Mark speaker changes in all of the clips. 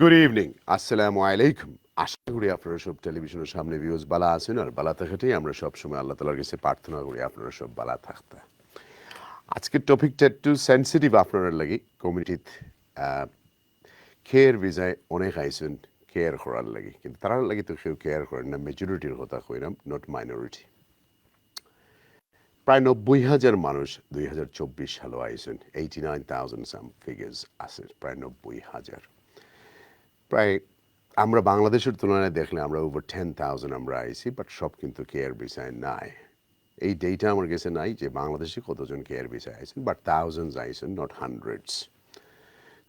Speaker 1: Good evening, আসসালামু আলাইকুম। আশা করি আপনারা সব টেলিভিশনের সামনে ভিউজ বালা আছেন, আর বালা থাকাটাই আমরা সবসময় আল্লাহ তালার কাছে প্রার্থনা করি আপনারা সব বালা থাকতে। আজকের টপিকটা একটু সেন্সিটিভ আপনারা লাগি। কমিউনিটিত কেয়ার ভিসায় অনেক আইসেন কেয়ার করার লাগে, কিন্তু তারা লাগে তো কেউ কেয়ার করেন না। মেজরিটির কথা কইলাম, নট মাইনরিটি। প্রায় 90,000 মানুষ 2024 সালে আইসেন। 89,000 সাম ফিগার্স আছে, প্রায় 90,000। প্রায় আমরা বাংলাদেশের তুলনায় দেখলে আমরা ওভার 10,000 আমরা আইসি, বাট সব কিন্তু কেয়ার ভিসায় নাই। এই ডেটা আমার কাছে নাই যে বাংলাদেশে কতজন কেয়ার ভিসায় আইসেন, বাট থাউজেন্ডস আইসেন, নট হান্ড্রেডস।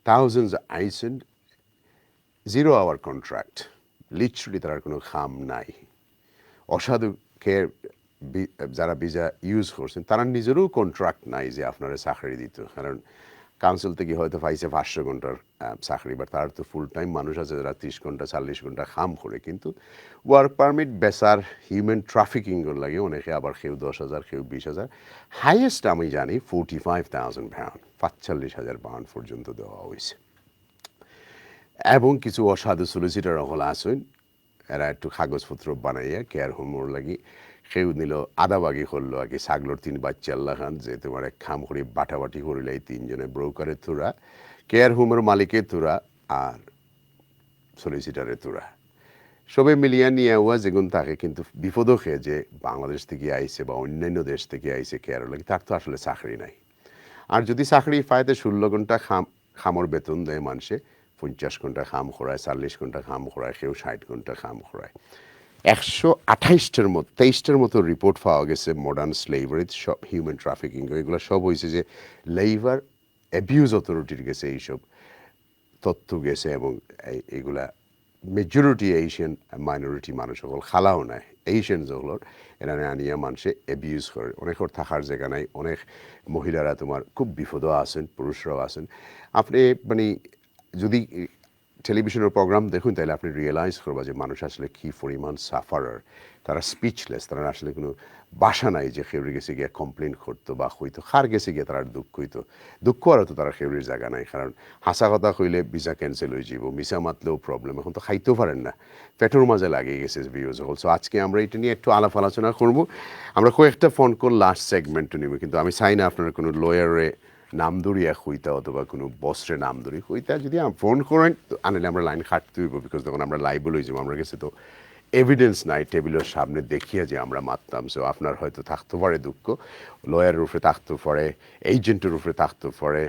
Speaker 1: থাউজেন্ডস আইসেন, 0 আওয়ার কন্ট্রাক্ট, লিটারালি তার কোনো খাম নাই। অসাধু কেয়ার যারা ভিসা ইউজ করছেন তারা নিজেরও কন্ট্রাক্ট নাই যে আপনারা চাকরি দিত, কারণ কাউন্সিল থেকে হয়তো পাইছে 500 ঘন্টার চাকরি, বা তার তো ফুল টাইম মানুষ আছে যারা 30 ঘন্টা 40 ঘন্টা কাম করে, কিন্তু ওয়ার্ক পারমিট বেসার হিউম্যান ট্রাফিকিংয়ের লাগে অনেকে, আবার কেউ 10,000, কেউ 20,000। হাইয়েস্ট আমি জানি 45,000 পাউন্ড, 45,000 পাউন্ড পর্যন্ত দেওয়া হয়েছে। এবং কিছু অসাধু সলিসিটার হল আসেন, এরা একটু কাগজপত্র বানাইয়া কেয়ার হোমর লাগি কেউ নিল আধা বাগি করলো আর কি, ছাগলোর 3 বাচ্চা আল্লাহ খান যে তোমার এক খাম করে বাটাবাটি করিলে এই 3 জনে ব্রোকারের তোরা, কেয়ার হোমের মালিকের তোরা, আর সলিসিটারের তোরা, সবে মিলিয়া নিয়ে হওয়া যেগুন থাকে। কিন্তু বিপদও খেয়ে যে বাংলাদেশ থেকে আইসে বা অন্যান্য দেশ থেকে আইসে কেয়ার লাগে, তার তো আসলে চাকরি নাই। আর যদি চাকরি পায় তো 16 ঘন্টা খামর বেতন দেয় মানুষে, 50 ঘন্টা খাম করায়, 40 ঘন্টা খাম করায়, কেউ 60 ঘন্টা খাম করায়। 128টার মতো 23টার মতো রিপোর্ট পাওয়া গেছে মডার্ন স্লেভারি, সব হিউম্যান ট্রাফিকিং, এগুলো সব হয়েছে যে লেবার অ্যাবিউজ অথরিটির গেছে এইসব তথ্য গেছে। এবং এইগুলা মেজরিটি এশিয়ান মাইনরিটি মানুষ সকল খালাও নাই, এশিয়ান যেগুলোর এরা আনিয়া মানুষে অ্যাবিউজ করে। অনেকের থাকার জায়গা নাই, অনেক মহিলারা তোমার খুব বিপদও আছেন, পুরুষরাও আছেন। আপনি মানে যদি টেলিভিশনের প্রোগ্রাম দেখুন তাহলে আপনি রিয়েলাইজ করবা যে মানুষ আসলে কী পরিমাণ সাফারার। তারা স্পিচলেস, তারা আসলে কোনো বাসা নাই যে খেউরি গেছে গিয়ে কমপ্লেন করতো বা হইতো, খার গেছে গিয়ে তারা দুঃখ হইতো। দুঃখ আরও তো তারা খেউরির জায়গা নাই, কারণ হাসা কথা কইলে ভিসা ক্যান্সেল হয়ে যাব, মিসা মাতলেও প্রবলেম, এখন তো খাইতেও পারেন না, পেটের মাঝে লাগিয়ে গেছে ভিউজ হল। সো আজকে আমরা এটা নিয়ে একটু আলাপ আলোচনা করবো। আমরা কয়েকটা ফোন কল লাস্ট সেগমেন্টও নিব, কিন্তু আমি চাই না আপনারা কোনো লয়ারে নাম ধরিয়া হইতা অথবা কোনো বসরে নাম ধরি হইতা। যদি ফোন করেন তো আনলে আমরা লাইন কাটতে হইব, বিকজ তখন আমরা লাইভ লই যাবো। আমরা কাছে তো এভিডেন্স নাই টেবিলের সামনে দেখিয়া যে আমরা মারতাম। সো আপনার হয়তো থাকতে পারে দুঃখ, লয়ারের উপরে থাকতে পারে, এজেন্টের উপরে থাকতে পারে,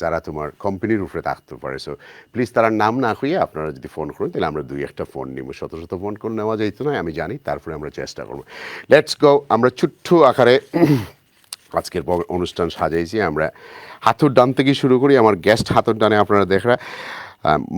Speaker 1: যারা তোমার কোম্পানির উপরে থাকতে পারে। সো প্লিজ তারা নাম না হইয়া আপনারা যদি ফোন করেন তাহলে আমরা 2-1টা ফোন নিব। শত শত ফোন করে নেওয়া যাইতো না আমি জানি, তারপরে আমরা চেষ্টা করবো। Let's go. আমরা ছোট্ট আকারে আজকের অনুষ্ঠান সাজাইছি। আমরা হাতুর ডান থেকে শুরু করি। আমার গেস্ট হাতুর ডানে আপনারা দেখরা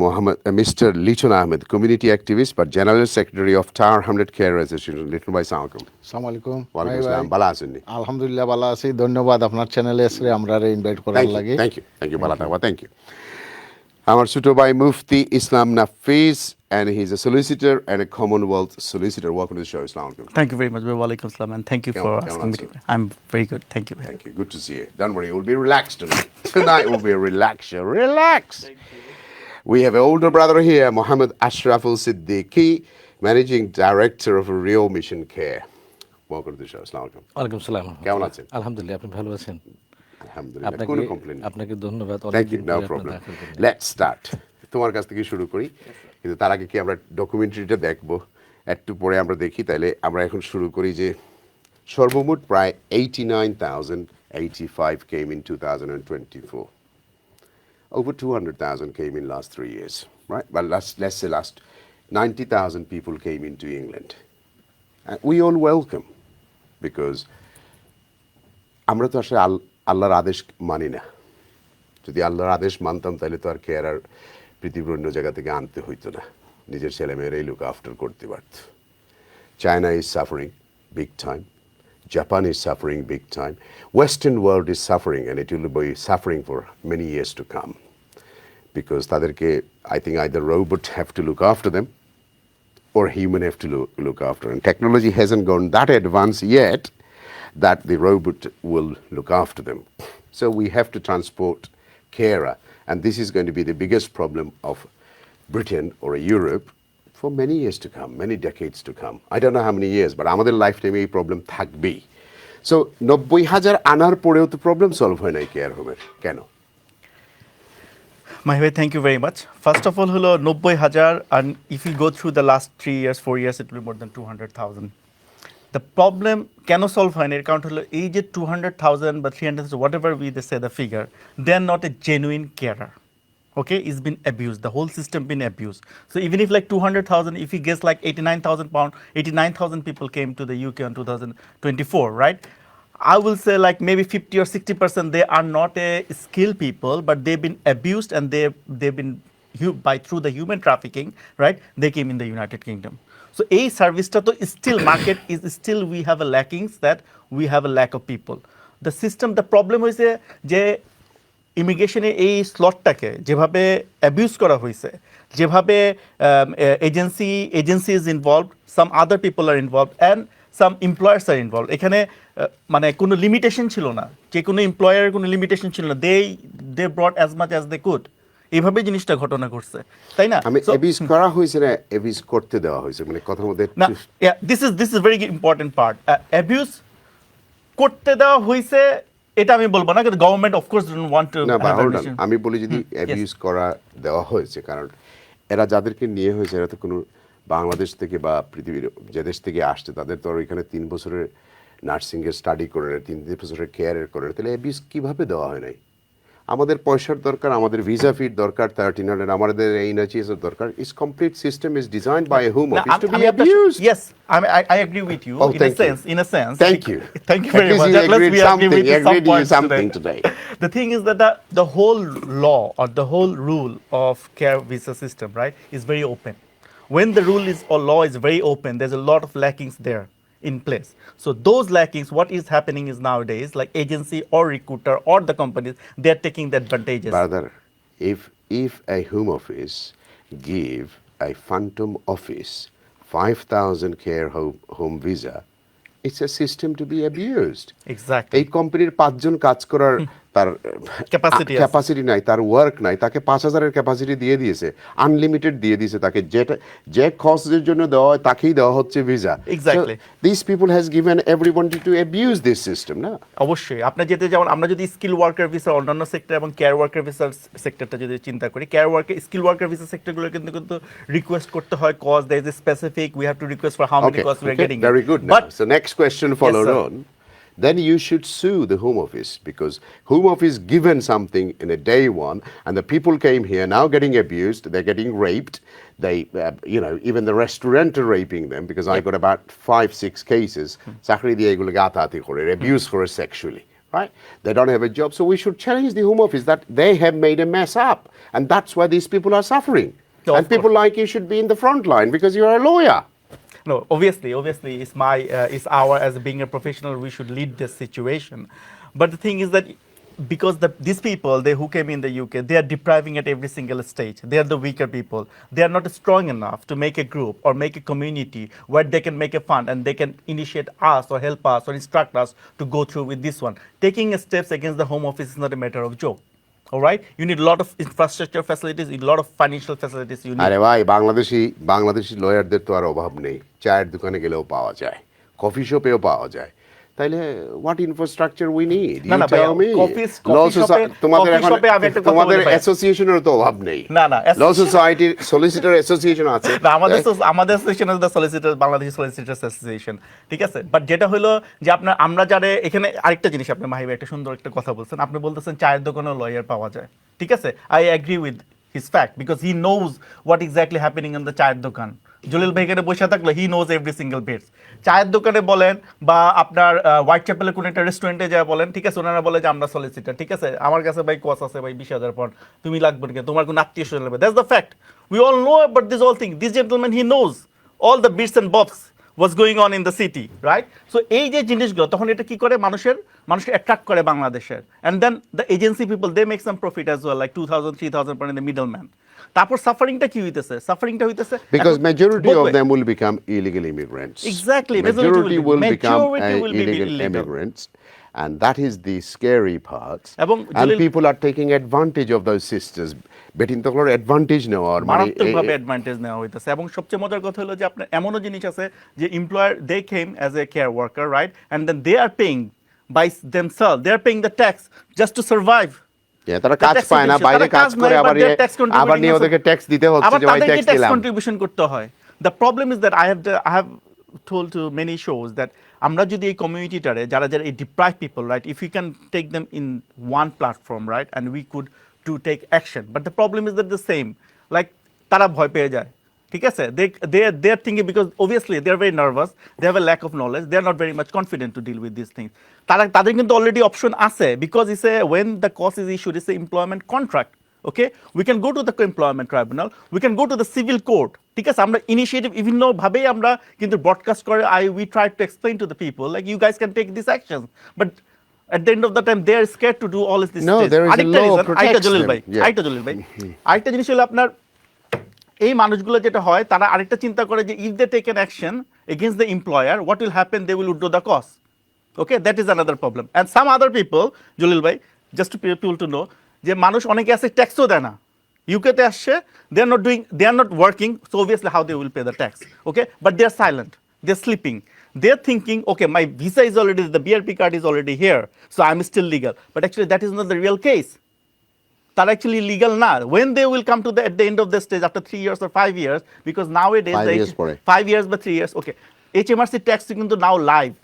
Speaker 1: Mohammad mister Liton Ahmed, community activist বা general secretary of Tower Hamlet care association. Liton ভাই সালাম আলাইকুম।
Speaker 2: আসসালামু আলাইকুম।
Speaker 1: ওয়ালাইকুম আসসালাম, ভালো আছেন?
Speaker 2: আলহামদুলিল্লাহ ভালো আছি, ধন্যবাদ আপনার চ্যানেলে এসে আমরা ইনভাইট করার লাগে।
Speaker 1: থ্যাংক ইউ ভালো থাকবা, থ্যাংক ইউ। আমার ছোট ভাই মুফতি ইসলাম নাফিস, and he's a solicitor and a Commonwealth solicitor. Welcome to the show. Assalamu alaikum.
Speaker 3: Thank you very much. Walaikum salam, and thank you for asking me. I'm very good. Thank you.
Speaker 1: Thank you. Good to see you. Don't worry, we'll be relaxed tonight. Tonight will be a relaxer. Relax. Thank you. We have an older brother here, Mohammed Ashraful Siddiqui, Managing Director of Real Mission Care. Welcome to the show. Assalamu alaikum.
Speaker 4: ওয়ালাইকুম সালাম।
Speaker 1: কেমন আছেন?
Speaker 4: আলহামদুলিল্লাহ, আপনি ভালো আছেন?
Speaker 1: আলহামদুলিল্লাহ, কোনো কমপ্লেন নেই।
Speaker 4: আপনাকে ধন্যবাদ।
Speaker 1: Thank you, no problem. Let's start. তোমার কাছ থেকে শুরু করি, কিন্তু তার আগে কি আমরা ডকুমেন্টারিটা দেখবো, একটু পরে আমরা দেখি। তাইলে আমরা এখন শুরু করি যে সর্বমোট প্রায় 89,085 came in 2024. Over 200,000 came in last 3 years, right? Well, let's say last 90,000 people came into England. And we all welcome, because আমরা তো আসলে আল্লাহর আদেশ মানি না। যদি আল্লাহর আদেশ মানতাম তাহলে তো আর কেয়ার আর পৃথিবীর অন্য জায়গা থেকে আনতে হইতো না, নিজের ছেলেমেয়েরাই লুক আফটার করতে পারত। China is suffering big time, Japan is suffering big time, western world is suffering, and it will be suffering for many years to come, because তাদেরকে I think either robot have to look after them or human have to look after. And technology hasn't gone that advanced yet that the robot will look after them. So we have to transport carer, and this is going to be the biggest problem of Britain or a Europe for many years to come, many decades to come. I don't know how many years, but আমাদের lifetime এই problem থাকবেই। So 90,000 আনার পরেও তো problem solve হয় নাই care হোমের, কেন?
Speaker 3: Mahee, thank you very much. First of all, holo 90,000, and if you go through the last 3 years, 4 years, it will be more than 200,000. The problem cannot solve হয় না, এর কারণ হলো এই যে 200,000 বা 300,000, whatever we they say the figure, they are not a genuine carer. Okay, it's been abused. The whole system been abused. So even if like 200,000, if he gets like 89,000 pound, 89,000 people came to the UK in 2024, right? I will say like maybe 50 or 60% they are not a skilled people, but they've been abused and they've been by through the human trafficking, right? They came in the United Kingdom. So a service to still market is still we have a lackings that we have a lack of people. The system, the problem is যে ইমিগ্রেশনে এই স্লটটাকে যেভাবে abuse করা হয়েছে, যেভাবে agency is involved, some other people R involved and some employers R involved. এখানে মানে কোনো লিমিটেশন ছিল না, যে কোনো এমপ্লয়ারের কোনো লিমিটেশন ছিল না, they brought as much as they could. এইভাবে জিনিসটা ঘটনা ঘটছে, তাই না?
Speaker 1: আমি অ্যাবিউজ করা হয়েছে না অ্যাবিউজ করতে দেওয়া হয়েছে, মানে কথার মধ্যে
Speaker 3: না, this is very important part. Abuse করতে দেওয়া হয়েছে এটা আমি বলবো না, কিন্তু government of course don't want to have abuse.
Speaker 1: আমি বলি যদি অ্যাবিউজ করা দেওয়া হয়েছে, কারণ এরা যাদেরকে নিয়ে হয়েছে এরা তো কোনো বাংলাদেশ থেকে বা পৃথিবীর যে দেশ থেকে আসছে তাদের তো আর এখানে 3 বছরের নার্সিংয়ের স্টাডি করে নেয়, 3 বছরের কেয়ারের করে নেয়, তাহলে অ্যাবিউজ কীভাবে দেওয়া হয় নাই? আমাদের পয়সার দরকার, আমাদের ভিসা ফিট দরকার, 1300 আমাদের NHS দরকার। Its complete system is designed by a home office to be abused.
Speaker 3: Yes, I agree with you in a sense.
Speaker 1: Thank you.
Speaker 3: Thank you very much.
Speaker 1: You agreed with something today.
Speaker 3: The thing is that the whole law or the whole rule of care visa system, right, is very open. When the rule is or law is very open, there's a lot of lackings there in place. So those lackings, what is happening is nowadays, like agency or recruiter or the companies, they are taking the advantages.
Speaker 1: Brother, if a home office give a phantom office 5,000 care home visa, it's a system to be abused.
Speaker 3: Exactly.
Speaker 1: এই কোম্পানির 5 জন কাজ করার তার capacity নাই, তার work নাই, তাকে 5,000-এর capacity দিয়ে দিয়েছে, আনলিমিটেড দিয়ে দিয়েছে তাকে, যেটা যে খরচের জন্য দেওয়া হয় তাকেই দেওয়া হচ্ছে visa.
Speaker 3: Exactly,
Speaker 1: this people has given everybody to abuse this system, না?
Speaker 3: অবশ্যই। আপনার যেতে যেমন আমরা যদি স্কিল ওয়ার্কার ভিসা, অন্যান্য সেক্টর এবং কেয়ার ওয়ার্কার ভিসার সেক্টরটা যদি চিন্তা করি, care worker skill worker visa সেক্টরগুলো কিন্তু রিকোয়েস্ট করতে হয় cause there is a specific, we have to request for how many cause we are getting.
Speaker 1: Very good. But so next question followed on. Then you should sue the Home Office, because Home Office given something in a day one, and the people came here now getting abused, they're getting raped, they, even the restaurant are raping them, because I got about 5-6 cases, abuse for sexually, right? They don't have a job, so we should challenge the Home Office that they have made a mess up, and that's why these people are suffering.
Speaker 3: No,
Speaker 1: and people like you should be in the front line because you are a lawyer.
Speaker 3: No, obviously, it's our, as being a professional, we should lead this situation. But the thing is that because these people, who came in the UK, they are depriving at every single stage. They are the weaker people. They are not strong enough to make a group or make a community where they can make a fund and they can initiate us or help us or instruct us to go through with this one. Taking steps against the Home Office is not a matter of joke. All right, you need a lot of infrastructure facilities, a lot of financial facilities you need.
Speaker 1: আরে ভাই, বাংলাদেশি লয়ারদের তো আর অভাব নেই, চায়ের দোকানে গেলেও পাওয়া যায়, কফি শপেও পাওয়া যায়, তাইলে what infrastructure we need? You tell me. তোমাদের অ্যাসোসিয়েশনের তো অভাব নেই।
Speaker 3: না,
Speaker 1: ল সোসাইটির সলিসিটর অ্যাসোসিয়েশন আছে।
Speaker 3: আমাদের association is the solicitor, Bangladeshi solicitors association, ঠিক আছে? বাট যেটা হলো যে আমরা যারা এখানে আরেকটা জিনিস, আপনি মাহি ভাই একটা সুন্দর একটা কথা বলছেন, আপনি বলতেছেন চায়ের দোকানে লয়ার পাওয়া যায়, ঠিক আছে? I agree with his fact, because he knows what exactly happening in the চায়ের দোকান। জলিল ভাই এখানে বসে থাকলে he knows every single bits. চায়ের দোকানে বলেন বা আপনার হোয়াইট চ্যাপেলের কোনো একটা রেস্টুরেন্টে যা বলেন, ঠিক আছে, ওনারা বলে যে আমরা সলিসিটার, ঠিক আছে, আমার কাছে ভাই কস আছে ভাই 20,000 পাউন্ড, তুমি লাগবে না, তোমার কোনো আত্মীয় স্বজন লাগবে। That's the fact, we all know about this all thing. This gentleman he knows all the bits and bobs what's going on in the city, right? So এই যে জিনিসগুলো তখন এটা কি করে মানুষকে অ্যাট্রাক্ট করে বাংলাদেশের, and then the agency people they make some profit as well, like 2,000-3,000 per in the middleman. তারপর সাফারিংটা কি হইতেছে? সাফারিংটা হইতেছে
Speaker 1: because majority of them will become illegal immigrants.
Speaker 3: Exactly,
Speaker 1: majority will become illegal immigrants, And that is the scary part.
Speaker 3: এবং
Speaker 1: And
Speaker 3: Jalil
Speaker 1: people are taking advantage of those sisters. বেটিন তো কোনো advantage নেওয়ার
Speaker 3: মারাত্মকভাবে advantage নেওয়া হইতেছে এবং সবচেয়ে মজার কথা হলো যে আপনার এমনও জিনিস আছে যে employer they came as a care worker right and then they are paying by themselves they are paying the tax just to survive
Speaker 1: তারা কাজ পায় না, বাইরে কাজ করে আবার নিয়ে ওদেরকে ট্যাক্স দিতে হচ্ছে যে ভাই ট্যাক্স দিলাম,
Speaker 3: কন্ট্রিবিউশন করতে হয়। The problem is that I have told to many shows that আমরা যদি এই কমিউনিটিটারে যারা যারা এই deprive people right if you can take them in one platform right and we could to take action but the problem is that the same like তারা ভয় পেয়ে যায়, ঠিক আছে, they are thinking because obviously they are very nervous, they have a lack of knowledge, they are not very much confident to deal with these things. তাদের কিন্তু already option আছে because it's a when the cause is issued it's a employment contract. Okay, we can go to the employment tribunal, we can go to the civil court. ঠিক আছে, আমরা initiative বিভিন্ন ভাবে আমরা কিন্তু ব্রডকাস্ট করে we try to explain to the people like you guys can take these actions, but at the end of the time they are scared to do all this.
Speaker 1: No, there is a law protects them.
Speaker 3: Jalil ভাই আরেকটা জিনিস হলো আপনার এই মানুষগুলো যেটা হয় তারা আরেকটা চিন্তা করে যে if they take an action against the employer what will happen, they will withdraw the cost. Okay, that is another problem. And some other people Jalil ভাই just to people to know যে মানুষ অনেকে আছে ট্যাক্সও দেয় না, ইউকেতে আসছে, they are not working, so obviously how they will pay the tax. Okay, but they are silent, they are sleeping, they are thinking okay my visa is already, the BRP card is already here, so I am still legal, but actually that is not the real case. They're actually legal now. When they will come to at the end of the stage after 3 years or 5 years, because nowadays
Speaker 1: 5 years
Speaker 3: 5 years but 3 years. Okay, HMRC tax is now live.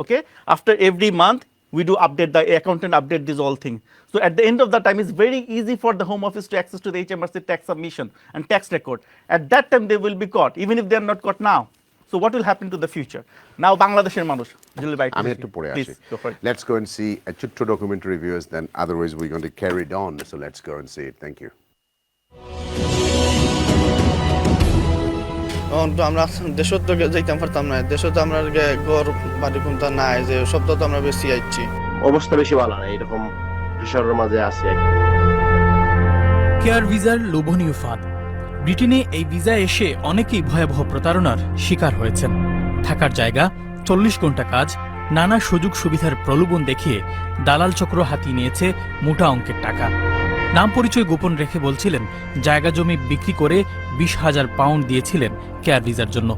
Speaker 3: Okay, after every month we do update, the accountant update this whole thing. So at the end of the time it's very easy for the Home Office to access to the HMRC tax submission and tax record. At that time they will be caught even if they are not caught now. So what will happen to the future? Now Bangladesher মানুষ জলিল ভাই
Speaker 1: আমি একটু পড়ে আসি,
Speaker 3: go for it.
Speaker 1: let's go and see a ছোট্ট documentary reviews, then otherwise we're going to carry it on, so let's go and see it. Thank you.
Speaker 4: তো আমরা দেশত তো যাইতাম পারতাম না, দেশত আমরা ঘর বাড়ি কোনটা নাই যে শব্দ তো আমরা বেশি আইছি,
Speaker 5: অবস্থা বেশি ভালো না, এরকম প্রেশারের মাঝে আছি।
Speaker 6: কেয়ার ভিসার লোভনীয় ফাঁদ। ব্রিটেনে এই ভিসা এসে অনেকেই ভয়াবহ প্রতারণার শিকার হয়েছেন। থাকার জায়গা, 40 ঘন্টা কাজ, নানা সুযোগ সুবিধার প্রলোভন দেখিয়ে দালাল চক্র হাতিয়ে নিয়েছে মোটা অঙ্কের টাকা। নাম পরিচয় গোপন রেখে বলছিলেন জায়গা জমি বিক্রি করে 20,000 পাউন্ড দিয়েছিলেন কেয়ার ভিসার জন্য।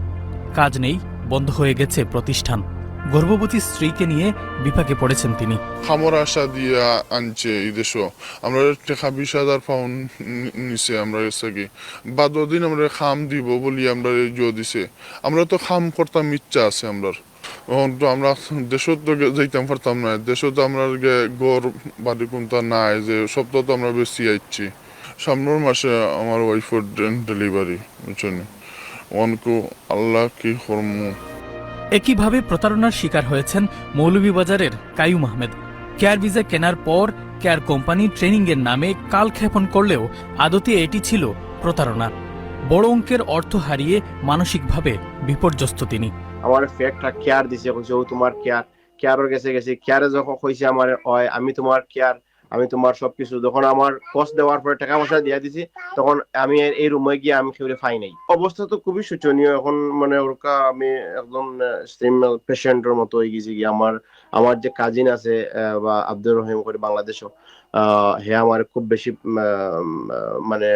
Speaker 6: কাজ নেই, বন্ধ হয়ে গেছে প্রতিষ্ঠান। গর্ভবতী স্ত্রীকে নিয়ে বিপাকে পড়েছেন তিনি।
Speaker 7: খামর আশা দিয়ে আনছে এই দেশ, আমরা টাকা 20,000 পাউন্ড নিছে, আমরা কি বা দুদিন আমরা খাম দিব বলি আমরা জো দিছে, আমরা তো খাম করতাম ইচ্ছা আছে আমরা, আমরা দেশত তো যাইতাম পারতাম না, দেশত আমরা গড় বাড়ি কোনটা নাই যে সব তো আমরা বেশি আইছি। সামনের মাসে আমার ওয়াইফের ডেলিভারি, বুঝছেন, অনকো আল্লাহ কি করমু।
Speaker 6: একইভাবে প্রতারণার শিকার হয়েছেন মৌলভীবাজারের কাইয়ুম আহমেদ। কেয়ার ভিসা কেনার পর কেয়ার কোম্পানি ট্রেনিংয়ের নামে কালক্ষেপণ করলেও আদতে এটি ছিল প্রতারণা। বড় অঙ্কের অর্থ হারিয়ে মানসিকভাবে বিপর্যস্ত তিনি।
Speaker 5: আমার ফ্যাক্টটা কেয়ার দিছে, তোমার কেয়ারের গেছে কেয়ারে যখন কইছে আমার আমি তোমার কেয়ার, আমি তোমার সবকিছু, যখন আমার কস্ট দেওয়ার পরে টাকা পয়সা দিয়ে দিছি তখন আমি এই রুমে গিয়ে আমি কেউ পাই নাই। অবস্থা তো খুবই শোচনীয় এখন, মানে ওরকা আমি একদম পেশেন্টের মতো হয়ে গেছি। আমার যে কাজিন আছে বা আব্দুর রহিম করে বাংলাদেশও, হে আমার খুব বেশি মানে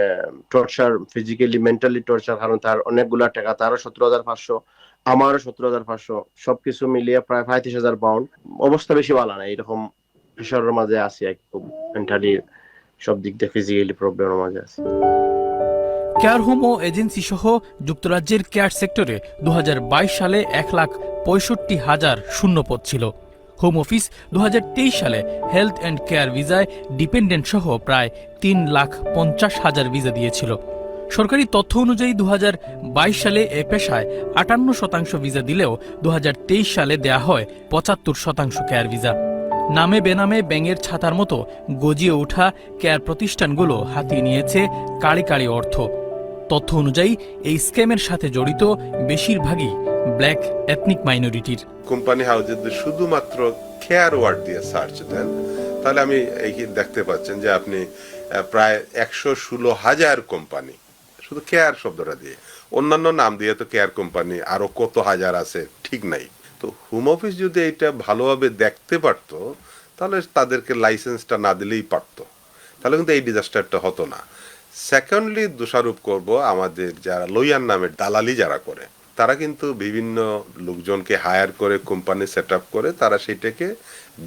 Speaker 5: টর্চার, ফিজিক্যালি মেন্টালি টর্চার, কারণ তার অনেকগুলা টাকা, তারও 17,500, আমারও 17,500, সবকিছু মিলিয়ে প্রায় 35,000 পাউন্ড। অবস্থা বেশি ভালো না, এরকম প্রেশারের মাঝে আছি, একদম মেন্টালি সব দিক দিয়ে ফিজিক্যালি প্রবলেমের মাঝে আছি।
Speaker 6: কেয়ার হোম ও এজেন্সি সহ যুক্তরাজ্যের কেয়ার সেক্টরে 2022 সালে 1,65,000 শূন্যপদ ছিল। হোম অফিস 2023 সালে হেলথ অ্যান্ড কেয়ার ভিসায় ডিপেন্ডেন্ট সহ প্রায় 3,50,000 ভিসা দিয়েছিল। সরকারি তথ্য অনুযায়ী 2022 সালে এ পেশায় 58% ভিসা দিলেও 2023 সালে দেয়া হয় 75% কেয়ার ভিসা। নামে বেনামে ব্যাঙের ছাতার মতো গজিয়ে ওঠা কেয়ার প্রতিষ্ঠানগুলো হাতিয়ে নিয়েছে কাড়ি কাড়ি অর্থ। তথ্য অনুযায়ী এই স্ক্যামের সাথে জড়িত বেশিরভাগই ব্ল্যাক এথনিক মাইনরিটির।
Speaker 8: কোম্পানি হাউসে শুধুমাত্র কেয়ার ওয়ার্ড দিয়ে সার্চ দেন, তাহলে আমি এই দেখতে পাচ্ছেন যে আপনি প্রায় 116,000 কোম্পানি শুধু কেয়ার শব্দটা দিয়ে, অন্যান্য নাম দিয়ে তো কেয়ার কোম্পানি আরো কত হাজার আছে ঠিক নাই। তো হোম অফিস যদি এটা ভালোভাবে দেখতে পারতো তাহলে তাদেরকে লাইসেন্সটা না দিলেই পারতো, তাহলে কিন্তু এই ডিজাস্টারটা হতো না। সেকেন্ডলি দোষারোপ করব আমাদের যারা লইয়ার নামে দালালি যারা করে, তারা কিন্তু বিভিন্ন লোকজনকে হায়ার করে কোম্পানি সেট আপ করে তারা সেটাকে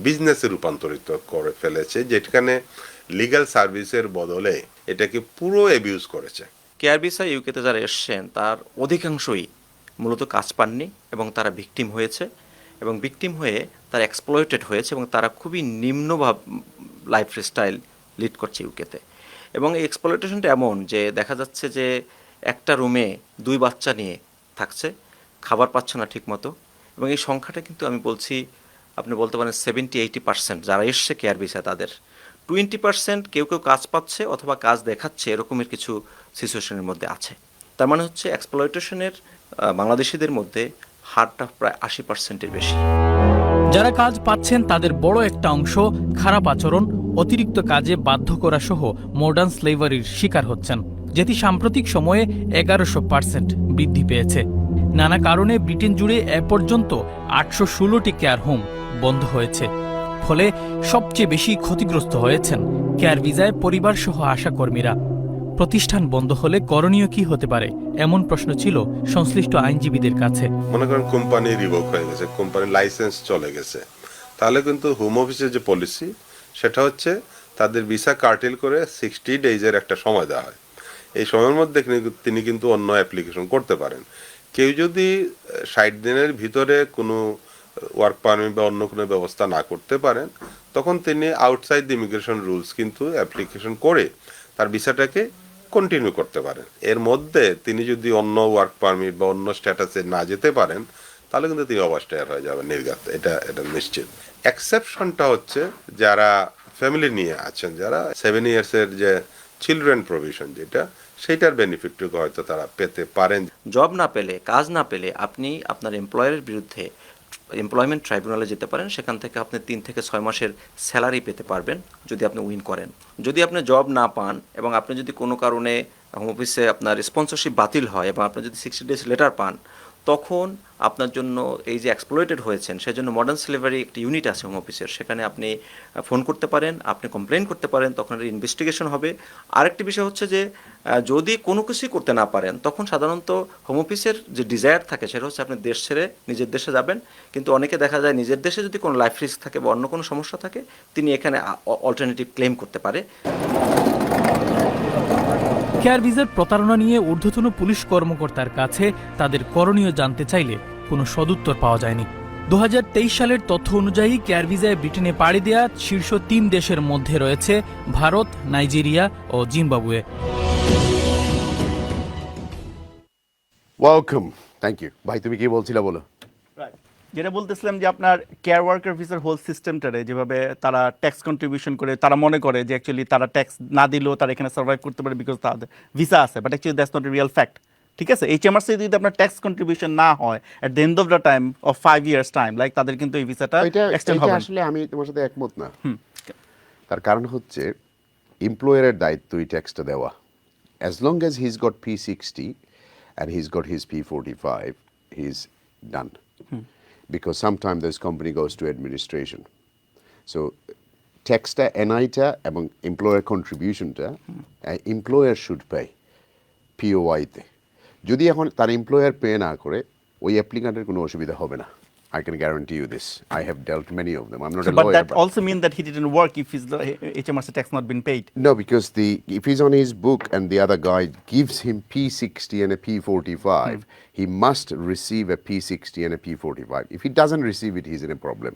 Speaker 8: বিজনেসে রূপান্তরিত করে ফেলেছে, যেখানে লিগ্যাল সার্ভিসের বদলে এটাকে পুরো অ্যাবিউজ করেছে।
Speaker 9: কেয়ার ভিসা ইউকেতে যারা এসছেন তার অধিকাংশই মূলত কাজ পাননি এবং তারা ভিকটিম হয়েছে, এবং ভিকটিম হয়ে তারা এক্সপ্লয়েটেড হয়েছে, এবং তারা খুবই নিম্নভাব লাইফ স্টাইল লিড করছে ইউকেতে। এবং এই এক্সপ্লয়েটেশনটা এমন যে দেখা যাচ্ছে যে একটা রুমে 2 বাচ্চা নিয়ে থাকছে, খাবার পাচ্ছে না ঠিক মতো, এবং এই সংখ্যাটা কিন্তু আমি বলছি আপনি বলতে পারেন 70-80% যারা এসছে কেয়ার ভিসা তাদের। 20% কেউ কেউ কাজ পাচ্ছে অথবা কাজ দেখাচ্ছে, এরকমের কিছু সিচুয়েশনের মধ্যে আছে। তার মানে হচ্ছে এক্সপ্লয়েটেশনের বাংলাদেশিদের মধ্যে হারটা প্রায় 80%-এর বেশি।
Speaker 6: যারা কাজ পাচ্ছেন তাদের বড় একটা অংশ খারাপ আচরণ, অতিরিক্ত কাজে বাধ্য করা সহ মডার্ন স্লেভারির শিকার হচ্ছেন, যেটি সাম্প্রতিক সময়ে 1100% বৃদ্ধি পেয়েছে। নানা কারণে ব্রিটেন জুড়ে এ পর্যন্ত 816টি কেয়ার হোম বন্ধ হয়েছে। ফলে সবচেয়ে বেশি ক্ষতিগ্রস্ত হয়েছেন কেয়ার ভিসায় পরিবার সহ আসা কর্মীরা। প্রতিষ্ঠান বন্ধ হলে করণীয় কি হতে পারে, এমন প্রশ্ন ছিল সংশ্লিষ্ট আইনজীবীদের কাছে।
Speaker 8: মনে করেন কোম্পানি রিভোক হয়ে গেছে, কোম্পানির লাইসেন্স চলে গেছে, তাহলে কিন্তু হোম অফিসের যে পলিসি সেটা হচ্ছে তাদের ভিসা কার্টেল করে 60 ডেজের একটা সময় দেওয়া হয়। এই সময়ের মধ্যে তিনি কিন্তু অন্য অ্যাপ্লিকেশন করতে পারেন। কেউ যদি 60 দিনের ভিতরে কোনো ওয়ার্ক পারমিট বা অন্য কোনো ব্যবস্থা না করতে পারেন, তখন তিনি আউটসাইড দি ইমিগ্রেশন রুলস কিন্তু অ্যাপ্লিকেশন করে তার ভিসাটাকে কন্টিনিউ করতে পারেন। এর মধ্যে তিনি যদি অন্য ওয়ার্ক পারমিট বা অন্য স্ট্যাটাসে না যেতে পারেন তাহলে কিন্তু তিনি অবস্টায়ার হয়ে যাবেন, নির্গত, এটা নিশ্চিত। এক্সেপশনটা হচ্ছে যারা ফ্যামিলি নিয়ে আছেন, যারা 7 ইয়ার্সের যে চিলড্রেন প্রভিশন যেটা, সেইটার বেনিফিটটুকু হয়তো তারা পেতে পারেন।
Speaker 9: জব না পেলে, কাজ না পেলে আপনি আপনার এমপ্লয়ারের বিরুদ্ধে এমপ্লয়মেন্ট ট্রাইব্যুনালে যেতে পারেন। সেখান থেকে আপনি 3 থেকে 6 মাসের স্যালারি পেতে পারবেন যদি আপনি উইন করেন। যদি আপনি জব না পান এবং আপনি যদি কোনো কারণে হোম অফিসে আপনার স্পন্সরশিপ বাতিল হয় এবং আপনি যদি 60 ডেজ লেটার পান, তখন আপনার জন্য এই যে এক্সপ্লয়েটেড হয়েছেন সেজন্য মডার্ন স্লেভারি একটা ইউনিট আছে হোম অফিসের, সেখানে আপনি ফোন করতে পারেন, আপনি কমপ্লেন করতে পারেন, তখন ইনভেস্টিগেশন হবে। আরেকটি বিষয় হচ্ছে যে যদি কোনো কিছুই করতে না পারেন, তখন সাধারণত হোম অফিসের যে ডিজায়ার থাকে সেটা হচ্ছে আপনি দেশ ছেড়ে নিজের দেশে যাবেন। কিন্তু অনেকে দেখা যায় নিজের দেশে যদি কোনো লাইফ রিস্ক থাকে বা অন্য কোনো সমস্যা থাকে, তিনি এখানে অল্টারনেটিভ ক্লেম করতে পারে।
Speaker 6: কেয়ার ভিসার প্রতারণা নিয়ে ঊর্ধ্বতন পুলিশ কর্মকর্তার কাছে তাদের করণীয় জানতে চাইলে কোনো সদুত্তর পাওয়া যায়নি। 2023 সালের তথ্য অনুযায়ী কেয়ার ভিসায় ব্রিটেনে পাড়ি দেয়া শীর্ষ 3 দেশের মধ্যে রয়েছে ভারত, নাইজেরিয়া ও জিম্বাবুয়ে।
Speaker 1: Welcome, thank you. ভাই তুমি কি বলছিলে বলো?
Speaker 3: যেটা বলতেছিলাম যে আপনার কেয়ার ওয়ার্কার ভিসার হোল সিস্টেমটারে যেভাবে তারা ট্যাক্স কন্ট্রিবিউশন করে, তারা মনে করে যে অ্যাকচুয়ালি তারা ট্যাক্স না দিলেও তারা এখানে সার্ভাইভ করতে পারে বিকজ তাদের ভিসা আছে, but actually that's not a real fact. ঠিক আছে, HMRC যদি আপনার ট্যাক্স কন্ট্রিবিউশন না হয় at the end of the time of 5 years time, like তাদের কিন্তু এই ভিসাটা এক্সটেন্ড হবে না।
Speaker 1: আসলে আমি তোমার সাথে একমত না। তার কারণ হচ্ছে এমপ্লয়ারের দায়িত্ব এই ট্যাক্সটা দেওয়া। As long as he is goat P60 and he's got his P45, he's done. Because sometimes this company goes to administration. So taxটা NI-টা এবং employer contribution-টা employer should pay POI-তে। যদি এখন তার employer pay না করে ওই অ্যাপ্লিক্যান্টের কোনো অসুবিধা হবে না। I can guarantee you this. I have dealt many of them. I'm not a
Speaker 3: But
Speaker 1: lawyer.
Speaker 3: that also means that he didn't work if his HMRC tax not been paid.
Speaker 1: No, because if he's on his book and the other guy gives him P60 and a P45, he must receive a P60 and a P45. If he doesn't receive it, he's in a problem.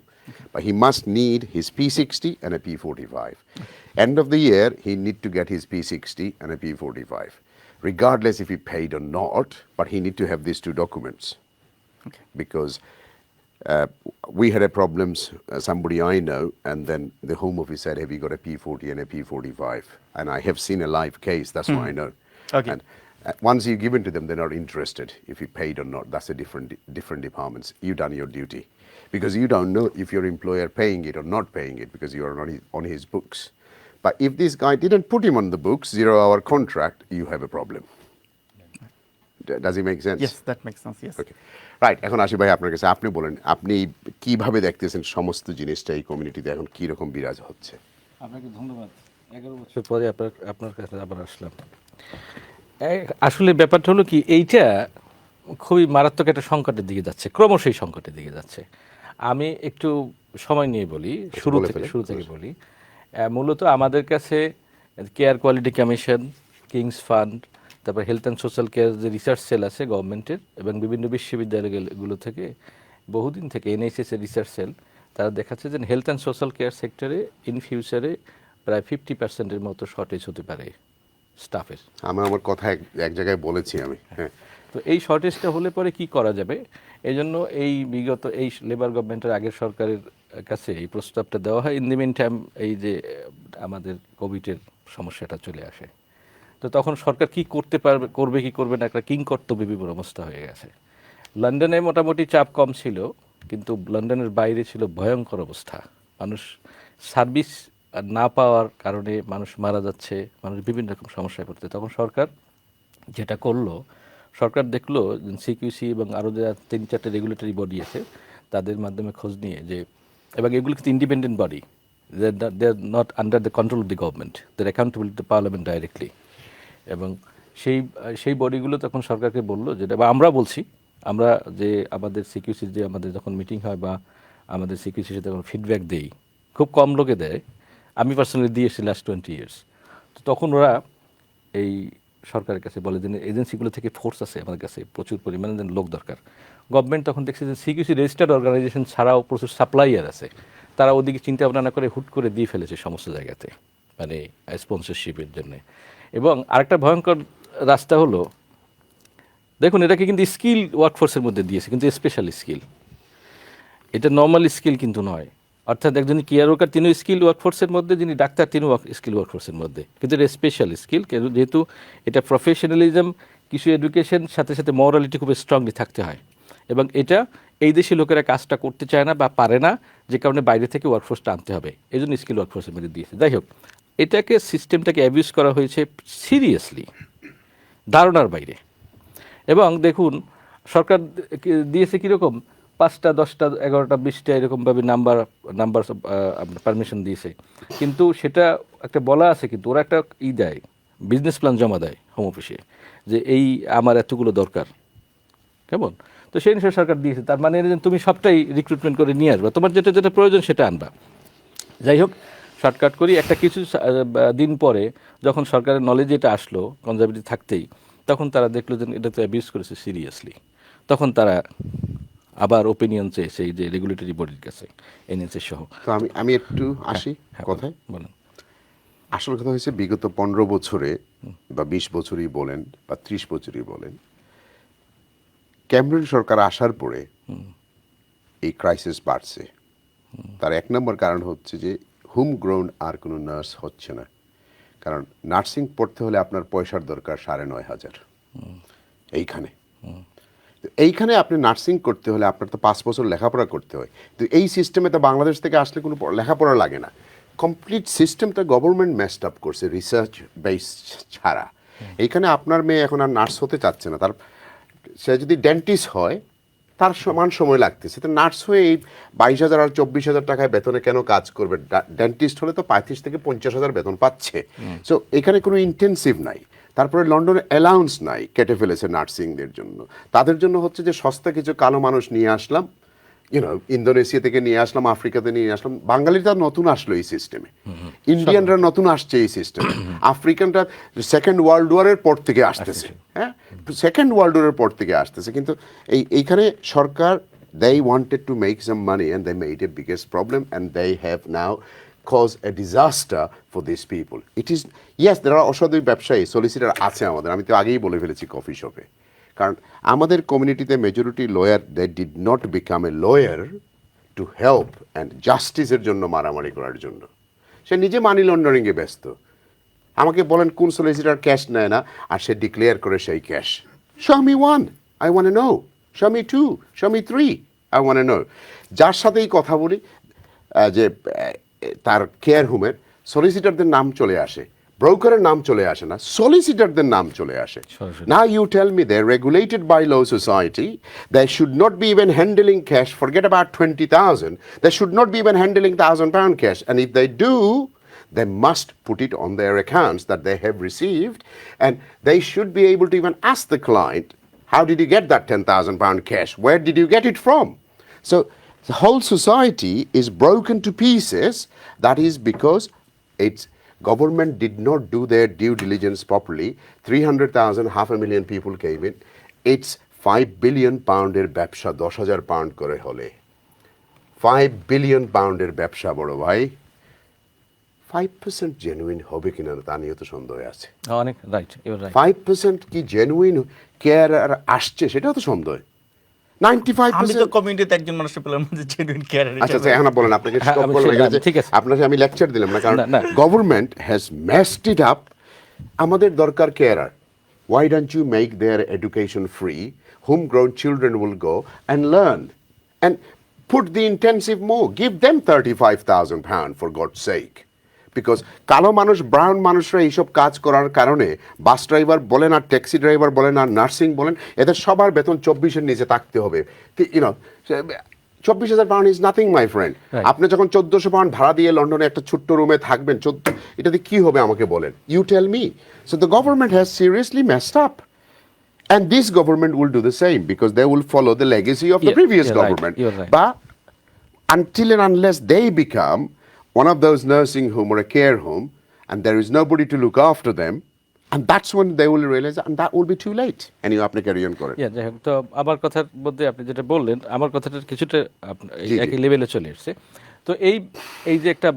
Speaker 1: But he must need his P60 and a P45. End of the year, he need to get his P60 and a P45, regardless if he paid or not. But he need to have these 2 documents.
Speaker 3: Okay.
Speaker 1: Because we had a problems, somebody I know, and then the Home Office said, have you got a P40 and a P45? And I have seen a live case, that's why I know.
Speaker 3: Okay.
Speaker 1: And once you give it to them, they're not interested if you paid or not. That's a different departments. You've done your duty. Because you don't know if your employer paying it or not paying it because you are not on his books. But if this guy didn't put him on the books, 0-hour contract, you have a problem. Does it make sense?
Speaker 3: Yes, that makes sense. Yes.
Speaker 1: Okay, right. এখন আসি ভাই আপনার কাছে, আপনি বলেন আপনি কিভাবে দেখতেছেন সমস্ত জিনিসটা এই কমিউনিটিতে এখন কি রকম বিরাজ হচ্ছে?
Speaker 10: আপনাকে ধন্যবাদ। 11 বছর পরে আপনার কাছে আবার আসলাম। আসলে ব্যাপারটা হলো কি, এইটা খুবই মারাত্মক একটা সংকটের দিকে যাচ্ছে, ক্রমশই সংকটের দিকে যাচ্ছে। আমি একটু সময় নিয়ে বলি, শুরু থেকে বলি। মূলত আমাদের কাছে care quality commission, King's fund, তারপর হেলথ অ্যান্ড সোশ্যাল কেয়ার যে রিসার্চ সেল আছে গভর্নমেন্টের এবং বিভিন্ন বিশ্ববিদ্যালয়গুলো থেকে বহুদিন থেকে এনএইচএস এর রিসার্চ সেল, তারা দেখাচ্ছে যে হেলথ অ্যান্ড সোশ্যাল কেয়ার সেক্টরে ইন ফিউচারে প্রায় 50%-এর মতো শর্টেজ হতে পারে স্টাফের।
Speaker 1: আমার কথা এক জায়গায় বলেছি আমি। হ্যাঁ,
Speaker 10: তো এই শর্টেজটা হলে পরে কি করা যাবে, এই জন্য এই বিগত এই লেবার গভর্নমেন্টের আগের সরকারের কাছে এই প্রস্তাবটা দেওয়া হয়। ইন দি মিন টাইম এই যে আমাদের কোভিডের সমস্যাটা চলে আসে, তো তখন সরকার কি করবে কি করবে না একটা কিংকর্তব্য বিমূঢ় অবস্থা হয়ে গেছে। লন্ডনে মোটামুটি চাপ কম ছিল, কিন্তু লন্ডনের বাইরে ছিল ভয়ঙ্কর অবস্থা। মানুষ সার্ভিস না পাওয়ার কারণে মানুষ মারা যাচ্ছে, মানুষ বিভিন্ন রকম সমস্যায় পড়ছে। তখন সরকার যেটা করলো, সরকার দেখলো সিকিউসি এবং আরও যে 3-4টে রেগুলেটরি বডি আছে তাদের মাধ্যমে খোঁজ নিয়ে যে, এবং এগুলো কিন্তু independent body, they are not under the control of the government, they are accountable to parliament directly. এবং সেই বডিগুলো তখন সরকারকে বললো, যেটা বা আমরা বলছি, আমরা যে আমাদের সিকিউসির যে আমাদের যখন মিটিং হয় বা আমাদের সিকিউসির সাথে যখন ফিডব্যাক দেই, খুব কম লোকে দেয়, আমি পার্সোনালি দিয়েছি লাস্ট 20 years। তো তখন ওরা এই সরকারের কাছে বলে যে এজেন্সিগুলো থেকে ফোর্স আছে আমাদের কাছে, প্রচুর পরিমাণে লোক দরকার। গভর্নমেন্ট তখন দেখছে যে সিকিউসি রেজিস্টার্ড অর্গানাইজেশন ছাড়াও প্রচুর সাপ্লাইয়ার আছে, তারা ওদিকে চিন্তা ভাবনা না করে হুট করে দিয়ে ফেলেছে সমস্ত জায়গাতে, মানে স্পন্সরশিপের জন্য। এবং আরেকটা ভয়ঙ্কর রাস্তা হলো, দেখুন এটাকে কিন্তু স্কিল ওয়ার্কফোর্সের মধ্যে দিয়েছে, কিন্তু স্পেশাল স্কিল, এটা নর্মাল স্কিল কিন্তু নয়। অর্থাৎ একজন কেয়ার ওয়ার্কার তিনিও স্কিল ওয়ার্কফোর্সের মধ্যে, যিনি ডাক্তার তিনিও স্কিল ওয়ার্কফোর্সের মধ্যে, কিন্তু এটা স্পেশাল স্কিল, যেহেতু এটা প্রফেশনালিজম, কিছু এডুকেশন সাথে সাথে মরালিটি খুব স্ট্রংলি থাকতে হয়। এবং এটা এই দেশি লোকেরা কাজটা করতে চায় না বা পারে না, যে কারণে বাইরে থেকে ওয়ার্কফোর্সটা আনতে হবে, এই জন্য স্কিল ওয়ার্কফোর্সের মধ্যে দিয়েছে। যাই হোক, এটাকে সিস্টেমটাকে অ্যাবিউজ করা হয়েছে সিরিয়াসলি, ধারণার বাইরে। এবং দেখুন সরকার দিয়েছে কীরকম, 5টা 10টা 11টা 20টা এরকমভাবে নাম্বার আপনার পারমিশন দিয়েছে, কিন্তু সেটা একটা বলা আছে, কিন্তু ওরা একটা দেয়, বিজনেস প্ল্যান জমা দেয় হোম অফিসে, যে এই আমার এতগুলো দরকার, কেমন। তো সেই অনুসারে সরকার দিয়েছে, তার মানে তুমি সবটাই রিক্রুটমেন্ট করে নিয়ে আসবা, তোমার যেটা যেটা প্রয়োজন সেটা আনবা। যাই হোক, শর্টকাট করি, একটা কিছু দিন পরে যখন সরকারের নলেজে এটা আসলো কনজারভেটিভ থাকতেই, তখন তারা দেখলো যে এটা তো অ্যাবিউজ করেছে সিরিয়াসলি, তখন তারা আবার ওপিনিয়ন চেয়েছে এই যে রেগুলেটরি বডির কাছে, এনএসএস সহ।
Speaker 1: তো আমি একটু আসি কথায়।
Speaker 10: বলেন।
Speaker 1: আসল কথা হয়েছে, বিগত 15 বছরে বা 20 বছরই বলেন বা 30 বছরই বলেন, ক্যামেরুন সরকার আসার পরে এই ক্রাইসিস বাড়ছে। তার 1 নম্বর কারণ হচ্ছে যে হোম গ্রাউন্ড আর কোনো নার্স হচ্ছে না, কারণ নার্সিং পড়তে হলে আপনার পয়সার দরকার 9,500 এইখানে আপনি নার্সিং করতে হলে আপনার তো 5 বছর লেখাপড়া করতে হয়। তো এই সিস্টেমে তো বাংলাদেশ থেকে আসলে কোনো লেখাপড়া লাগে না, কমপ্লিট সিস্টেমটা গভর্নমেন্ট মেসড আপ করছে রিসার্চ বেস ছাড়া। এইখানে আপনার মেয়ে এখন আর নার্স হতে চাচ্ছে না, সে যদি ডেন্টিস্ট হয় তার সমান সময় লাগতেছে, তো নার্স হয়ে এই 22,000 আর 24,000 টাকায় বেতনে কেন কাজ করবে? ডেন্টিস্ট হলে তো 35 থেকে 50,000 বেতন পাচ্ছে। সো এখানে কোনো ইন্টেন্সিভ নাই। তারপরে লন্ডনে অ্যালাউন্স নাই, কেটে ফেলেছে নার্সিংদের জন্য। তাদের জন্য হচ্ছে যে সস্তা কিছু কালো মানুষ নিয়ে আসলাম, ইন্দোনেশিয়া থেকে নিয়ে আসলাম, আফ্রিকাতে নিয়ে আসলাম। বাঙালিরা নতুন আসলো এই সিস্টেমে, ইন্ডিয়ানরা নতুন আসছে এই সিস্টেমে, আফ্রিকানরা সেকেন্ড ওয়ার্ল্ড ওয়ারের পর থেকে আসতেছে, হ্যাঁ, সেকেন্ড ওয়ার্ল্ড ওয়ারের পর থেকে আসতেছে। কিন্তু এইখানে সরকার, they wanted to make some money and they made a biggest problem and they have now caused a disaster for these people. It is, yes, there are অসাধু ব্যবসায়ী, সলিসিটার আছে আমাদের, আমি তো আগেই বলে ফেলেছি কফি শপে। কারণ আমাদের কমিউনিটিতে majority lawyer, they did not become a lawyer to help and জাস্টিসের জন্য মারামারি করার জন্য। সে নিজে মানি লন্ডারিংয়ে ব্যস্ত। আমাকে বলেন কোন সলিসিটার ক্যাশ নেয় না আর সে ডিক্লেয়ার করে সেই cash. Show me one, I want to know. Show me two, show me three, I want to know. যার সাথেই কথা বলি যে তার কেয়ার হোমের সলিসিটারদের নাম চলে আসে, ব্রোকারের নাম চলে আসে না, সলিসিটারদের নাম চলে আসে। Now you tell me they're regulated by law society, they should not be even handling cash, forget about 20,000, they should not be even handling £1,000 cash, and if they do, they must put it on their accounts that they have received, and they should be able to even ask the client, how did you get that £10,000 cash, where did you get it from? So the whole society is broken to pieces. That is because its government did not do their due diligence properly. 300,000, half a million people came in. It's £5 billion ব্যবসা, 10,000 pound করে হলে। £5 billion ব্যবসা বড় ভাই। 5% genuine হবে কিনা তা নিয়ে তো সন্দেহ আছে।
Speaker 10: অনেক রাইট, ইউ রাইট।
Speaker 1: 5% কি জেনুইন কেয়ার আসছে সেটাও তো সন্দেহ। 95%
Speaker 3: আমি তো কমিউনিটিতে একজন মানুষের পেলাম যে জেনুইন কেয়ার।
Speaker 1: আচ্ছা এখন বলেন, আপনাকে স্টপ করলাম,
Speaker 10: ঠিক আছে,
Speaker 1: আপনাকে আমি লেকচার দিলাম না, কারণ government has messed it up. আমাদের দরকার carer. Why don't you make their education free? Homegrown children will go and learn, and put the intensive more. Give them £35,000 for God's sake. Because কালো মানুষ, brown মানুষরা এইসব কাজ করার কারণে bus driver বলেন আর ট্যাক্সি ড্রাইভার বলেন আর নার্সিং বলেন, এদের সবার বেতন 24-এর নিচে থাকতে হবে। You know 24,000 pound is nothing my friend. আপনি যখন 1,400 pound ভাড়া দিয়ে লন্ডনে একটা ছোট্ট রুমে থাকবেন, এটাতে কি হবে আমাকে বলেন? You tell me. So the government has seriously messed up, and this government will do the same because they will follow the legacy of the previous government.
Speaker 10: Right.
Speaker 1: But until and unless they become one of those nursing home or a care home, and there is nobody to look after them, and that's when they will realize, and that will be too late. And you আপনি carry on করেন।
Speaker 10: যাই হোক, তো আমার কথার মধ্যে আপনি যেটা বললেন, আমার কথাটা কিছুটা একই লেভেলে চলে এসছে। তো এই যে একটা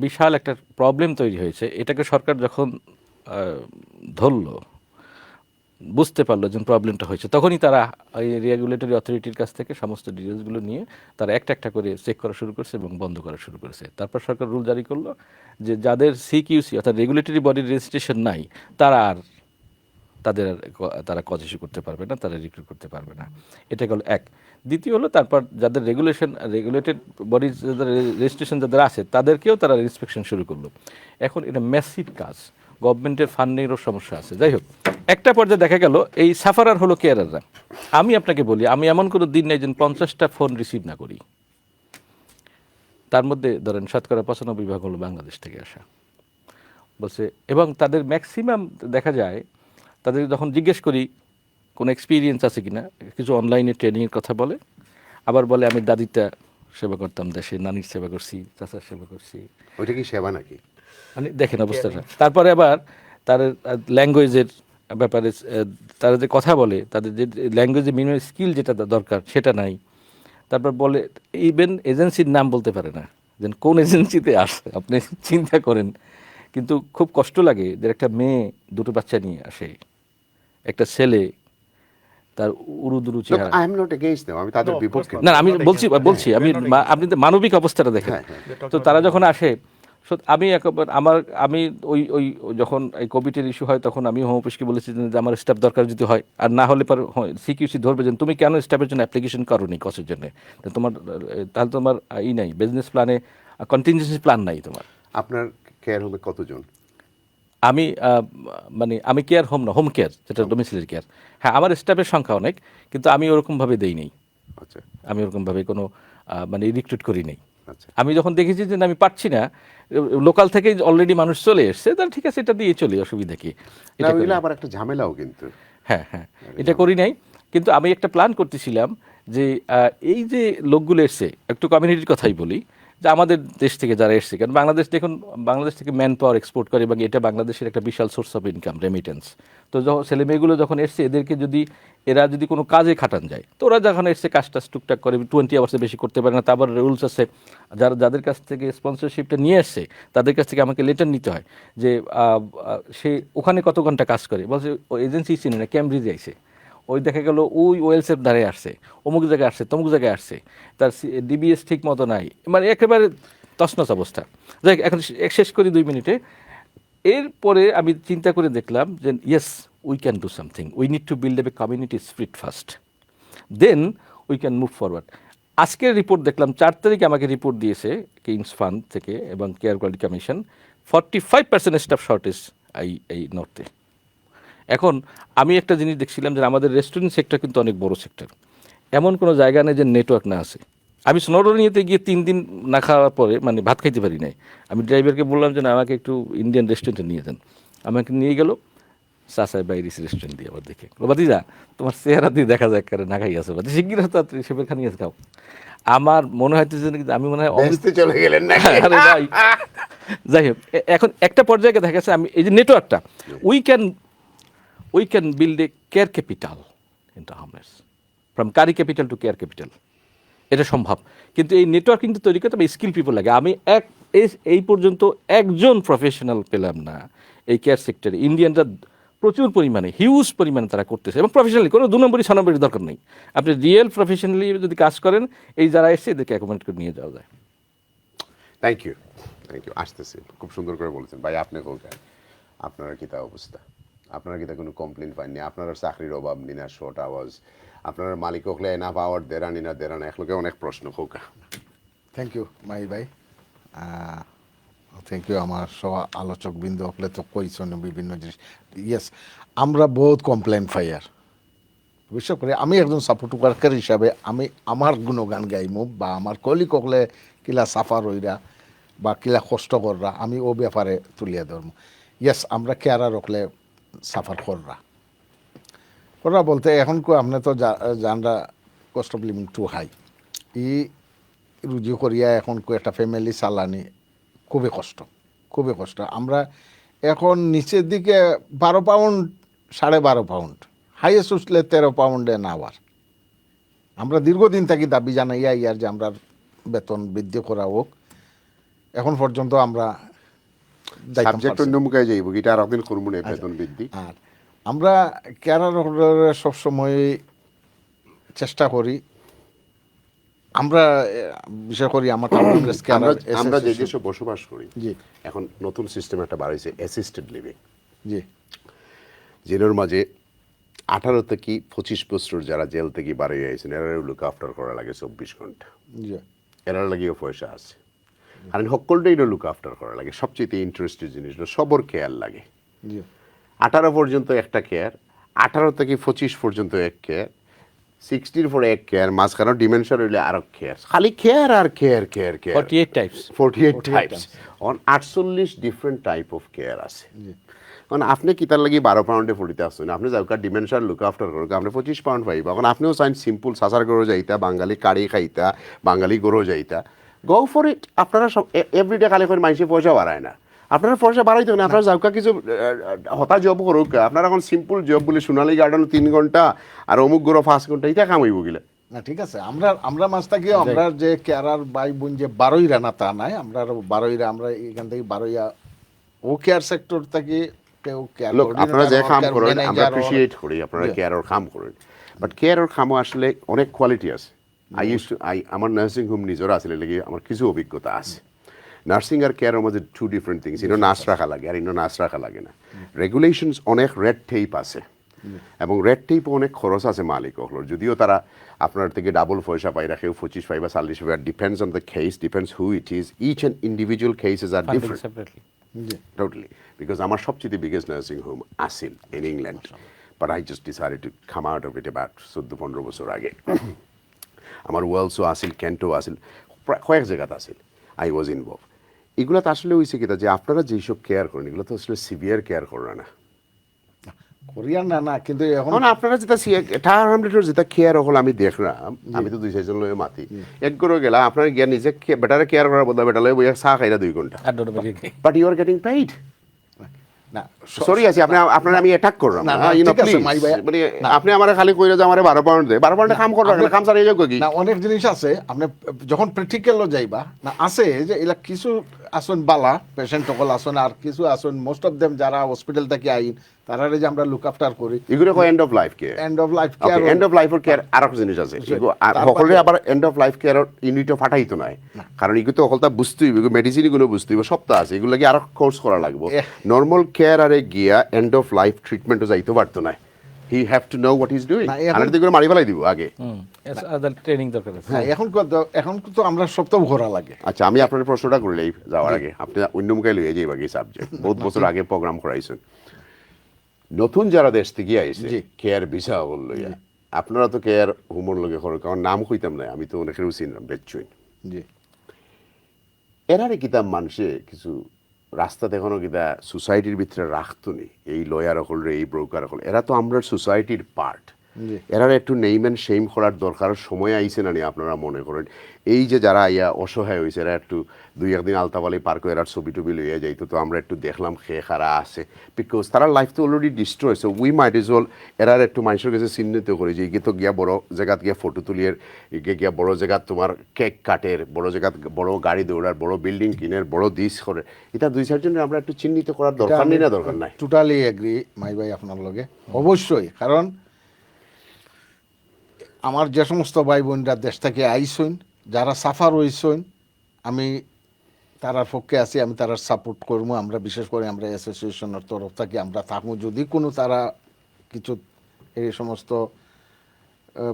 Speaker 10: বিশাল একটা প্রবলেম তৈরি হয়েছে, এটাকে সরকার যখন ধরলো, বুঝতে পারলো যে প্রবলেমটা হয়েছে, তখনই তারা এই রেগুলেটরি অথরিটির কাছ থেকে সমস্ত ডিটেলসগুলো নিয়ে তারা একটা একটা করে চেক করা শুরু করছে এবং বন্ধ করা শুরু করেছে। তারপর সরকার রুল জারি করলো যে যাদের সিকিউসি অর্থাৎ রেগুলেটরি বডির রেজিস্ট্রেশন নাই, তারা কজ ইস্যু করতে পারবে না, তারা রিক্রুট করতে পারবে না। এটা গেল এক। দ্বিতীয় হলো, তারপর যাদের রেগুলেটেড বডির যাদের রেজিস্ট্রেশন যাদের আছে, তাদেরকেও তারা ইন্সপেকশন শুরু করলো। এখন এটা ম্যাসিভ কাজ, গভর্নমেন্টের ফান্ডিংয়েরও সমস্যা আছে। যাই হোক, একটা পর্যায়ে দেখা গেল এই সাফারার হলো কেয়ারাররা। আমি আপনাকে বলি, আমি এমন কোনো দিন নেই যে 50টা ফোন রিসিভ না করি। তার মধ্যে ধরেন 95% হলো বাংলাদেশ থেকে আসা বলছে, এবং তাদের ম্যাক্সিমাম দেখা যায় তাদের যখন জিজ্ঞেস করি কোনো এক্সপিরিয়েন্স আছে কিনা, কিছু অনলাইনে ট্রেনিংয়ের কথা বলে, আবার বলে আমি দাদিটা সেবা করতাম দেশে, নানির সেবা করছি, চাচার সেবা করছি।
Speaker 1: ওইটা কি সেবা নাকি?
Speaker 10: মানে দেখেন অবস্থাটা। তারপরে আবার তার ল্যাঙ্গুয়েজের ব্যাপারে তারা যে কথা বলে, তাদের যে ল্যাঙ্গুয়েজে মিনিমাম স্কিল যেটা দরকার সেটা নাই। তারপর বলে ইভেন এজেন্সির নাম বলতে পারে না, যে কোন এজেন্সিতে আসে আপনি চিন্তা করেন। কিন্তু খুব কষ্ট লাগে যে একটা মেয়ে দুটো বাচ্চা নিয়ে আসে, একটা ছেলে তার উরুদুরু চেহারা।
Speaker 1: I am not against them, আমি তাদের বিপক্ষে
Speaker 10: না, আমি বলছি আমি আপনি মানবিক অবস্থাটা দেখেন। তো তারা যখন আসে, আমি ওই যখন এই কোভিডের ইস্যু হয়, তখন আমি হোম অফিসকে বলেছি যে আমার স্টাফ দরকার যদি হয়, আর না হলে পর সিকিউসি ধরবে যে তুমি কেন স্টাফের জন্য অ্যাপ্লিকেশন করোনি কসের জন্য, তাহলে তোমার নাই বিজনেস প্ল্যানে, কন্টিনজেন্সি প্ল্যান নাই তোমার।
Speaker 1: আপনার কেয়ার হোমে কতজন?
Speaker 10: আমি কেয়ার হোম না, হোম কেয়ার, যেটা ডোমিসিলারি কেয়ার। হ্যাঁ, আমার স্টাফের সংখ্যা অনেক, কিন্তু আমি ওরকমভাবে দেই নেই।
Speaker 1: আচ্ছা,
Speaker 10: আমি ওরকমভাবে কোনো রিক্রুট করি নেই। আমি যখন দেখেছি যে আমি পারছি না, লোকাল থেকে অলরেডি মানুষ চলে এসছে, তাহলে ঠিক আছে এটা দিয়ে চলি, অসুবিধা কি।
Speaker 1: এটা আবার একটা ঝামেলাও কিন্তু।
Speaker 10: হ্যাঁ, এটা করি নাই। কিন্তু আমি একটা প্ল্যান করতেছিলাম যে এই যে লোকগুলো এসছে, একটু কমিউনিটির কথাই বলি, যে আমাদের দেশ থেকে যারা এসছে, কারণ বাংলাদেশ থেকে ম্যান পাওয়ার এক্সপোর্ট করে, এবং এটা বাংলাদেশের একটা বিশাল সোর্স অফ ইনকাম, রেমিটেন্স। তো যখন ছেলেমেয়েগুলো যখন এসছে, এদেরকে এরা যদি কোনো কাজে খাটান যায়, তো ওরা যখন এসছে কাজটা টুকটাক করে, 20 আওয়ার্সে বেশি করতে পারে না। তারপর রুলস আছে, যাদের কাছ থেকে স্পন্সরশিপটা নিয়ে আসছে তাদের কাছ থেকে আমাকে লেটার নিতে হয় যে সে ওখানে কত ঘন্টা কাজ করে। বলছে ও এজেন্সি চিনে না, ক্যামব্রিজে আইছে, ওই দেখা গেল ওই ওয়েলসের ধারে আসছে, অমুক জায়গায় আসছে, তমুক জায়গায় আসছে, তার ডিবিএস ঠিক মতো নাই, মানে একেবারে তছনছ অবস্থা। যাই এখন শেষ করি 2 মিনিটে। এরপরে আমি চিন্তা করে দেখলাম যে yes, we can do something, we need to build a community spirit first, then we can move forward. আজকের রিপোর্ট দেখলাম, 4 তারিখে আমাকে রিপোর্ট দিয়েছে কিংস ফান্ড থেকে এবং care quality commission, 45% staff shortage এই নর্থে। এখন আমি একটা জিনিস দেখছিলাম যে আমাদের রেস্টুরেন্ট সেক্টর কিন্তু অনেক বড় সেক্টর, এমন কোনো জায়গা নেই যে নেটওয়ার্ক না আছে। আমি স্নোডনিয়াতে গিয়ে 3 দিন না খাওয়ার পরে মানে ভাত খাইতে পারি নাই। আমি ড্রাইভারকে বললাম যে না আমাকে একটু ইন্ডিয়ান রেস্টুরেন্টে নিয়ে যান, আমাকে নিয়ে গেল সাসাই বাইরিস রেস্টুরেন্ট দিয়ে। আবার দেখে বাদিজা তোমার চেহারা দিয়ে দেখা যায় কারে না খাই আছে বাদি শিগগির তাড়াতাড়ি সেবের খানি আছে খাও। আমার মনে হইতেছে আমি মনে হয়
Speaker 1: বেহেশতে চলে গেলেন না।
Speaker 10: আরে ভাই যাই হোক, এখন একটা পর্যায়ে দেখা গেছে আমি এই যে নেটওয়ার্কটা we can build a care capital in আহমেস, from curry capital to care capital, এটা সম্ভব। কিন্তু এই নেটওয়ার্ক কিন্তু তৈরি করতে হবে স্কিল পিপল লাগে। আমি এই পর্যন্ত একজন প্রফেশনাল পেলাম না এই কেয়ার সেক্টরে। ইন্ডিয়ানরা প্রচুর পরিমাণে হিউজ পরিমাণে তারা করতেছে, এবং প্রফেশনালি কোনো 2 নম্বরই 6 নম্বরের দরকার নেই। আপনি রিয়েল প্রফেশনালি যদি কাজ করেন, এই যারা এসে এদেরকে অ্যাকোমোডেট করে নিয়ে যাওয়া যায়।
Speaker 1: থ্যাংক ইউ, আসতেছি। খুব সুন্দর করে বলেছেন ভাই। আপনি কোথায়, আপনারা কি তা অবস্থা? আপনারা কি তা কোনো কমপ্লেন পাননি? আপনারা চাকরির অভাব নি না, শর্ট আওয়ার্স, আপনার মালিক হলে না পাওয়ার দেরানি না দেরান, একলোকে অনেক প্রশ্ন খোকা।
Speaker 2: থ্যাংক ইউ মাই ভাই, থ্যাংক ইউ। আমার সব আলোচক বৃন্দ হলে তো কইছেন বিভিন্ন জিনিস। ইয়েস, আমরা বহুত কমপ্লেন পাই। আর বিশেষ করে আমি একজন সাপোর্ট ওয়ার্কার হিসাবে আমি আমার গুণগান গাইমু, বা আমার কলিক হলে কিলা সাফার হইরা বা কিলা কষ্ট কররা, আমি ও ব্যাপারে তুলিয়া ধরবো। ইয়েস, আমরা কেয়ারা রকলে সাফার কররা বলতে এখন আপনি তো জানরা cost of living too high, ই রুজি করিয়া এখন একটা ফ্যামিলি চালানি খুবই কষ্ট, খুবই কষ্ট। আমরা এখন নিচের দিকে 12 পাউন্ড 12.5 পাউন্ড, হাইয়েস্ট উঠলে 13 পাউন্ডে নাওয়ার। আমরা দীর্ঘদিন থাকি দাবি জানাইয়া ইয়ার যে আমরা বেতন বৃদ্ধি করা হোক। এখন পর্যন্ত আমরা
Speaker 1: সাবজেক্ট অন্য মুখে যাইব, এটা আর একদিন করবো না বেতন বৃদ্ধি।
Speaker 2: আর আমরা কেরার সবসময় চেষ্টা করি, আমরা বিশেষ করি আমার
Speaker 1: আমরা যে দেশে বসবাস করি,
Speaker 2: জি,
Speaker 1: এখন নতুন সিস্টেম একটা বার হয়েছে অ্যাসিস্টেড লিভিং,
Speaker 2: জি,
Speaker 1: জেলের মাঝে 18 থেকে 25 বছর যারা জেল থেকে বার হয়ে আইছেন, এরা লুক আফটার করা লাগে 24 ঘন্টা।
Speaker 2: জি,
Speaker 1: এরা লাগিও পয়সা আছে, কারণ সকলটাই লুক আফটার করা লাগে। সবচেয়ে ইন্টারেস্টেড জিনিস হলো সবর কেয়ার লাগে।
Speaker 2: জি,
Speaker 1: 18 পর্যন্ত একটা কেয়ার, 18 থেকে 25 পর্যন্ত এক কেয়ার, 60 পরে এক কেয়ার, মাঝখানে ডিমেনশন হইলে আরো কেয়ার, খালি কেয়ার আর care care care. 48 types on 48 different type of care আছে। কারণ আপনি কিতার লাগি 12 পাউন্ডে পড়িতে আসছেন, আপনি যাও ডিমেনশন লুক আফটার করুক, আপনি 25 পাউন্ড পাইবা। এখন আপনিও চাইন সিম্পল সাসার গরো যাইতা, বাঙালি কাড়ি খাইতা, বাঙালি গরো যাইতা, গো ফর ইট। আপনারা সব এভরিডে খালি করে মানুষের পয়সা বাড়ায় না, আপনারা পয়সা বাড়াইতে না, আপনারা যাওকা কিছু হতা জব করুক। আপনারা এখন সিম্পল জব বলে সোনালী গার্ডেন 3 ঘন্টা আর অমুক গরো 5 ঘন্টা, এটা কামাইব গেলে
Speaker 2: না। ঠিক আছে, আমরা মাঝটা গিয়ে আমরা যে কেয়ারার ভাই বোন যে 12ই রানা তা নাই, আমরা 12ই আমরা এখান থেকে 12ইয়া ও কেয়ার সেক্টর থেকে কেউ কেয়ার।
Speaker 1: লোক আপনারা যে কাম করেন আমরা অ্যাপ্রিশিয়েট করি, আপনারা কেয়ারের কাম করেন, বাট কেয়ারের কামও আসলে অনেক কোয়ালিটি আছে। আমার নার্সিং হোম নিজের আসলে লেগে আমার কিছু অভিজ্ঞতা আছে। নার্সিং আর কেয়ারের মধ্যে 2 ডিফারেন্ট থিংস। ইনো নার্স রাখা লাগে আর ইনো নার্স রাখা লাগে না। রেগুলেশনস অনেক রেড টেপ আছে, এবং রেড টেপ অনেক খরচ আছে মালিক হলোর, যদিও তারা আপনার থেকে ডাবল পয়সা পাই রাখেও 25 পাই বা 40 পাই। Depends on the case, depends who it is, each and individual cases are different totally. Because আমার সবচেয়ে বিগেস্ট নার্সিং হোম আসিল in England, but I just decided to come out of it about 14-15 বছর আগে। আমার ওয়েলসও আসিল, কেন্টও আসিল, কয়েক জায়গাতে আসিল, I was involve. এগুলো তো আসলে হয়েছে কিনা যে আপনারা যেসব কেয়ার করেন এগুলো তো আসলে সিভিয়ার কেয়ার করেন না,
Speaker 2: কোরিয়ান না। কিন্তু এখন
Speaker 1: আপনারা যেটা কেয়ার হল আমি দেখলাম, আমি তো 2-4 জন লয়ে মাতি এক করে গেলাম, আপনার গিয়া নিজে বেটারে কেয়ার করার বদলে বেটা লয়ে বইয়া চা খাইরা 2 ঘন্টা, but you are getting paid.
Speaker 2: না
Speaker 1: সরি আছি আপনার আমি অ্যাটাক করলাম না, মানে আপনি আমার খালি কইরা যে আমারে 12 পাউন্ড দে, 12 পাউন্ডে কাম করবা না, কাম সারিয়ে যাও কি
Speaker 2: না। অনেক জিনিস আছে আপনি যখন প্র্যাকটিক্যালও যাইবা না, আছে যে এলা কিছু আসুন বালা পেশেন্ট সকল আসুন, আর কিছু আসুন মোস্ট অফ দেম যারা হসপিটাল থেকে আইন তারা যে আমরা লুক আফটার করি,
Speaker 1: এগুলো কয় end of life care.
Speaker 2: End of life care,
Speaker 1: end of life care আর একটা জিনিস আছে, সকলে আবার এন্ড অফ লাইফ কেয়ার ইউনিটও ফাটাইতো নাই, কারণ এগুলো তো সকলটা বুঝতেই হবে, মেডিসিন গুলো বুঝতে হবে, সবটা আছে, এগুলো কি আরো কোর্স করা লাগবে। নর্মাল কেয়ার আরে গিয়া এন্ড অফ লাইফ ট্রিটমেন্টও যাইতে পারতো না, he have to know what is doing
Speaker 2: না, এখন-
Speaker 1: আনার দিকে করে মারি ফেলাই দিব আগে।
Speaker 10: ট্রেনিং দরকার আছে।
Speaker 2: হ্যাঁ, এখন তো আমরা সপ্তাহ ঘোরা লাগে।
Speaker 1: আচ্ছা, আমি আপনার প্রশ্নটা করলেই যাওয়ার আগে আপনি অন্য মুখে লইয়ে যাই বাকি সাবজেক্ট বহুত বছর আগে প্রোগ্রাম করাইছেন, নতুন যারা দেশ থেকে আইছে
Speaker 2: জি।
Speaker 1: কেয়ার ভিসা লইয়া, আপনারা তো কেয়ার হোমর লগে করে, কারণ নাম কইতাম না, আমি তো অনেকের চিনলাম বেচুইন,
Speaker 2: জি,
Speaker 1: এরারে কিতাব মানুষে কিছু রাস্তা দেখানো কিতা সোসাইটির ভিতরে রাখতো নি, এই লয়ার হল রে, এই ব্রোকার হল, এরা তো আমরা সোসাইটির পার্ট,
Speaker 2: জি।
Speaker 1: এরার একটু নেইম অ্যান্ড শেম করার দরকার সময় আইছে না নি আপনারা মনে করেন? এই যে যারা ইয়া অসহায় হয়েছে এরা একটু দুই একদিন আলতাবালি পার করে এরার ছবি টবি লইয়া যাইতো, তো আমরা একটু দেখলাম খেয়ে খারা আছে, বিকজ তারা লাইফ তো already destroy, so we might is ওল এরার একটু মানুষের কাছে চিহ্নিত করে যে ইগে তো গিয়া বড় জায়গাত গিয়া ফটো তুলিয়ে, ইগে গিয়া বড় জায়গাত তোমার কেক কাটের, বড় জায়গাত বড় গাড়ি দৌড়ার, বড় বিল্ডিং কিনের, বড় দিস করে, এটা দুই চারজনের আমরা একটু চিহ্নিত করার দরকার নেই না? দরকার নাই।
Speaker 2: টোটালি এগ্রি মাই ভাই আপনার লগে, অবশ্যই। কারণ আমার যে সমস্ত ভাই বোনরা দেশ থেকে আইসইন, যারা সাফার হইসইন, আমি তারার পক্ষে আছি, আমি তারা সাপোর্ট করবো। আমরা বিশেষ করে আমরা অ্যাসোসিয়েশনের তরফ থেকে আমরা থাকবো, যদি কোনো তারা কিছু এই সমস্ত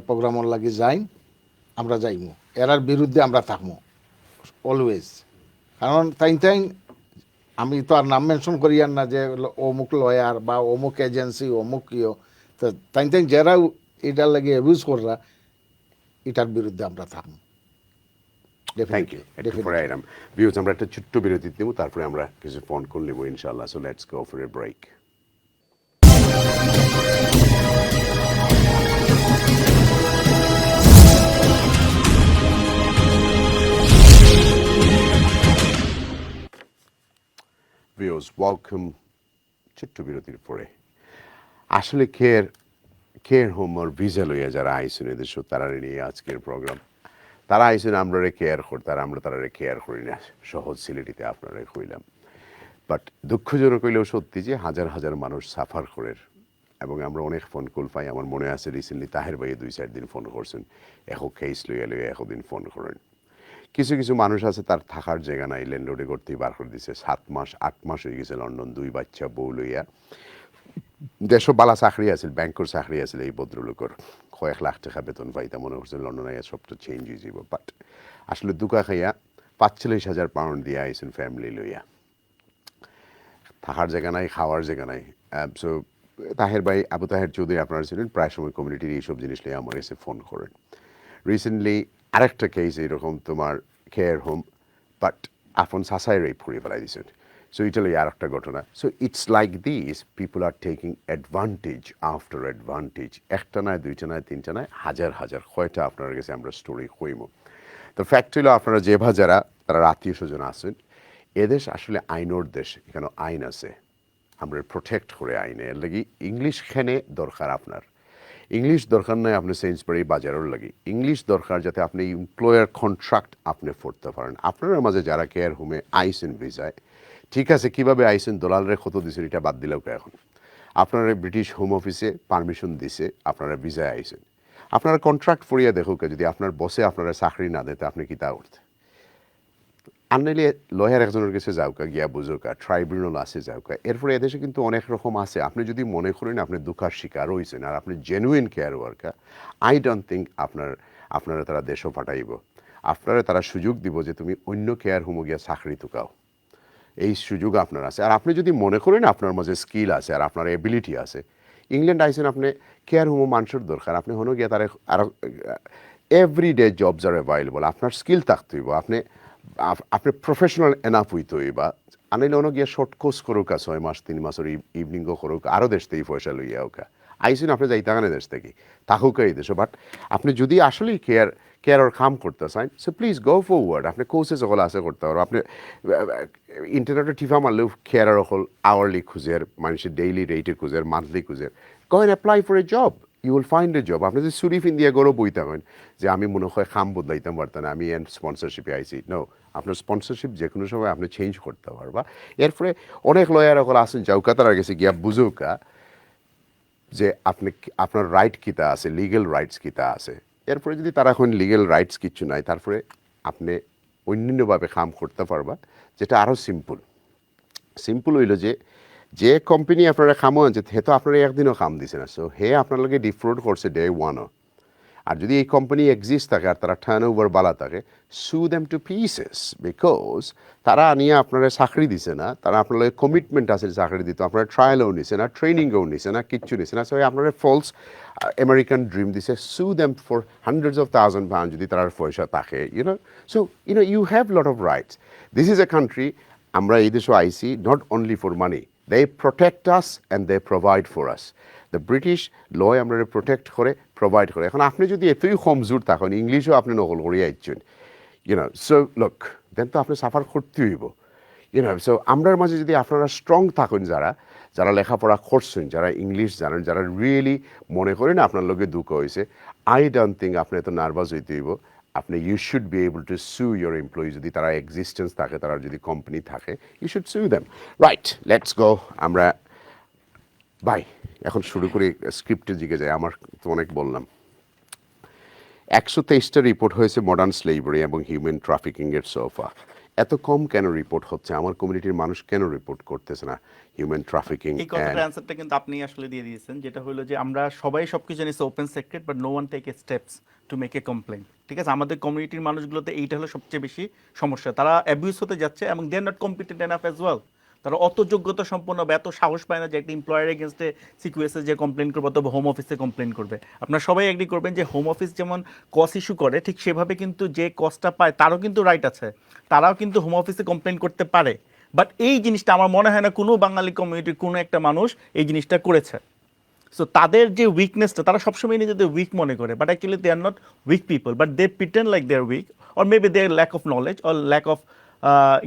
Speaker 2: প্রোগ্রামের লাগি যাই, আমরা যাইমু, এরার বিরুদ্ধে আমরা থাকবো অলওয়েজ। কারণ তাই আমি তো আর নাম মেনশন করি আর না যে অমুক লয়ার বা অমুক এজেন্সি অমুক ইয়ে, তো তাই যারা এটার লাগে অ্যাবিউজ কররা, এটার বিরুদ্ধে আমরা থাকবো।
Speaker 1: Thank you. একটু পরে আইলাম ভিউজ, আমরা একটা ছোট্ট বিরতি নেব, তারপরে আমরা কিছু ফোন কল নেব ইনশাআল্লাহ। So let's go for a break. Views welcome. ছোট্ট বিরতির পরে আসলে কেয়ার হোম আর ভিসা লইয়া যারা আইসেন এদেশ, তারা নিয়ে আজকের প্রোগ্রাম। তারা আইসেন আমরা কেয়ার করতে, আর আমরা তারা কেয়ার করি না, সহজ সিলেটিতে আপনারা কইলাম। বাট দুঃখজনক হইলেও সত্যি যে হাজার হাজার মানুষ সাফার করেন, এবং আমরা অনেক ফোন কল পাই। আমার মনে আছে রিসেন্টলি তাহের ভাইয়ে 2-4 দিন ফোন করছেন, এখন কেস লইয়া একদিন ফোন করেন। কিছু কিছু মানুষ আছে তার থাকার জায়গা নাই, ল্যান্ডলর্ডে করতেই বার করে দিচ্ছে, 7 মাস 8 মাস হয়ে গেছে লন্ডন, 2 বাচ্চা বউ লইয়া। দেশ বালা চাকরি আছিল, ব্যাংকের চাকরি আছিল এই ভদ্রলোকের, কয়েক লাখ টাকা বেতন পাইতা, মনে করছেন লন্ডন আইয়া সবটা চেঞ্জ হয়ে যাব। বাট আসলে দুকা খাইয়া 45,000 পাউন্ড দিয়ে আইসেন ফ্যামিলি লইয়া, থাকার জায়গা নাই, খাওয়ার জায়গা নাই। সো তাহের ভাই আবু তাহের চৌধুরী আপনারা ছিলেন, প্রায় সময় কমিউনিটির এইসব জিনিস নিয়ে আমার এসে ফোন করেন। রিসেন্টলি আরেকটা কেস এইরকম, তোমার কেয়ার হোম, বাট আপন সাসাই রেপ করে ফেলাই দিয়েছেন। সো এটা লই আর একটা ঘটনা। So it's like this, people are taking advantage after advantage, একটা নয়, দুইটা নয়, তিনটা নয়, হাজার হাজার, কয়টা আপনার কাছে আমরা স্টোরি কইব। তো ফ্যাক্ট হলো আপনারা যে যারা তারা আত্মীয় স্বজন আছেন, এদেশ আসলে আইনোর দেশ, এখানে আইন আছে, আমরা প্রোটেক্ট করে আইনে। এর লাগি ইংলিশ খেনে দরকার আপনার, ইংলিশ দরকার নয় আপনি সেন্সবারি বাজারের লাগি, ইংলিশ দরকার যাতে আপনি এমপ্লয়ার কন্ট্রাক্ট আপনি পড়তে পারেন। আপনার মাঝে যারা কেয়ার হোমে আইসেন ভিসায়, ঠিক আছে কীভাবে আইসেন, দলালরে কত দিয়েছেন এটা বাদ দিলেও এখন আপনারা ব্রিটিশ হোম অফিসে পারমিশন দিছে, আপনারা ভিসায় আইসেন, আপনারা কন্ট্রাক্ট পড়িয়া দেখুক, যদি আপনার বসে আপনারা চাকরি না দেতে আপনি কি তা করতে আনলে লয়ার একজনের কাছে যাওকা, গিয়া বুঝোকা, ট্রাইব্যুনাল আছে যাওকা। এরপরে এদেশে কিন্তু অনেক রকম আছে, আপনি যদি মনে করেন আপনি দুঃখার শিকার হয়েছেন আর আপনি genuine care worker, I don't think আপনারা তারা দেশও পাঠাইব, আপনারা তারা সুযোগ দিব যে তুমি অন্য কেয়ার হোমে গিয়া চাকরি তুকাও, এই সুযোগ আপনার আছে। আর আপনি যদি মনে করেন আপনার মাঝে স্কিল আছে আর আপনার এবিলিটি আছে, ইংল্যান্ড আইসেন, আপনি কেয়ার হোমো মানুষের দরকার, আপনি হনো গিয়া তারা আরও এভরিডে জবস আর অ্যাভেলেবল, আপনার স্কিল থাকতে হইব, আপনি প্রফেশনাল এনাফ হইতে হইবা। আনাইলে অন্য গিয়া শর্ট কোর্স করুক, 6 মাস 3 মাসের ইভিনিংও করুক, আরও দেশ থেকে পয়সা লইয়া ওকা আইসেন, আপনি যাইতে গানে দেশ থেকে থাকুক এই দেশে। বাট আপনি যদি আসলেই কেয়ার কাম করতে চান, সো প্লিজ গো ফরওয়ার্ড, আপনি কোর্সে সকল আছে করতে পারো। আপনি ইন্টারনেটে টিফা মারলেও কেয়ার সকল আওয়ারলি খুঁজের, মানুষের ডেইলি রেটে খুঁজের, মান্থলি খুঁজের, go and apply for a job, you will find a job. আপনি যদি সুরিফ ইন্ডিয়া গরো বইতে হন যে আমি মনে হয় খাম বদলাইতাম পারতাম, আমি এন স্পন্সরশিপে আইসি, নো, আপনার স্পন্সরশিপ যে কোনো সময় আপনি চেঞ্জ করতে পারবা। এরপরে অনেক লয়ার সকল আসেন যাওকা, তারা গেছে গিয়া বুঝুকা যে আপনার রাইট কিতা আছে, লিগেল রাইটস কিতা আছে। এরপরে যদি তারা এখন লিগেল রাইটস কিচ্ছু নাই, তারপরে আপনি অন্যান্যভাবে কাম করতে পারবা, যেটা আরও সিম্পল হইল যে যে কোম্পানি আপনারা খামো আনছে হে তো আপনারা একদিনও খাম দিছে না, সো হে আপনাদেরকে ডিফ্রড করছে ডে ওয়ানও। আর যদি এই কোম্পানি এক্সিস্ট থাকে আর তারা টার্ন ওভার বালা থাকে, সু দ্যাম টু পিসেস, বিকজ তারা নিয়ে আপনারা চাকরি দিছে না, তারা আপনাদের কমিটমেন্ট আছে চাকরি দিত, আপনারা ট্রায়ালও নিছে না, ট্রেনিংও নিছে না, কিচ্ছু নিছে না, সো আপনারা ফলস আমেরিকান ড্রিম দিছে, sue them for hundreds of thousand pound যদি তার পয়সা থাকে, so you have lot of rights. This is a country, আমরা এই দেশে আইসি not only for money, they protect us and they provide for us. The British law আমরা protect করে প্রোভাইড করে। এখন আপনি যদি এতই কমজোর থাকেন, ইংলিশও আপনি নকল করিয়া ইচ্ছেন, সো লুক দেন তো আপনি সাফার করতে হইব। সো আমরার মাঝে যদি আপনারা স্ট্রং থাকেন, যারা লেখাপড়া করছেন, যারা ইংলিশ জানেন, যারা রিয়েলি মনে করেন আপনার লোকে দুঃখ হয়েছে, আই ডোন্ট থিঙ্ক আপনি এত নার্ভাস হইতে হইব। আপনি you should be able to sue your employee, যদি তারা এক্সিস্টেন্স থাকে, তারা যদি কোম্পানি থাকে, you should sue them. Right, let's go. আমরা বাই এখন শুরু করি, স্ক্রিপ্টের দিকে যাই। আমার তো অনেক বললাম। 123টা রিপোর্ট হয়েছে মডার্ন স্লেভারি এবং হিউম্যান ট্রাফিকিংয়ের সোফা। এত কম কেন রিপোর্ট হচ্ছে? আমার কমিউনিটির মানুষ কেন রিপোর্ট করতেছে না হিউম্যান ট্রাফিকিং?
Speaker 3: এই কথাটার অ্যান্সারটা কিন্তু আপনি আসলে দিয়ে দিয়েছেন, যেটা হলো যে আমরা সবাই সবকিছু জানি open secret, but no one take a steps to make a complain. ঠিক আছে, আমাদের কমিউনিটির মানুষগুলোতে এইটা হলো সবচেয়ে বেশি সমস্যা। তারা অ্যাবিউজ হতে যাচ্ছে এবং they are not competent enough as well. তারা অত যোগ্যতা সম্পন্ন বা এত সাহস পায় না যে একটা এমপ্লয়ার এগেনস্টে সিকিউএসএ যে কমপ্লেন করবে অথবা হোম অফিসে কমপ্লেন করবে। আপনারা সবাই এগ্রি করবেন যে হোম অফিস যেমন কস ইস্যু করে, ঠিক সেভাবে কিন্তু যে কসটা পায় তারও কিন্তু রাইট আছে, তারাও কিন্তু হোম অফিসে কমপ্লেন করতে পারে। বাট এই জিনিসটা আমার মনে হয় না কোনো বাঙালি কমিউনিটির কোনো একটা মানুষ এই জিনিসটা করেছে। সো তাদের যে উইকনেসটা, তারা সবসময় নিজেদের উইক মনে করে, but actually they are not weak people, but they pretend like they are weak, or maybe they lack of knowledge or lack of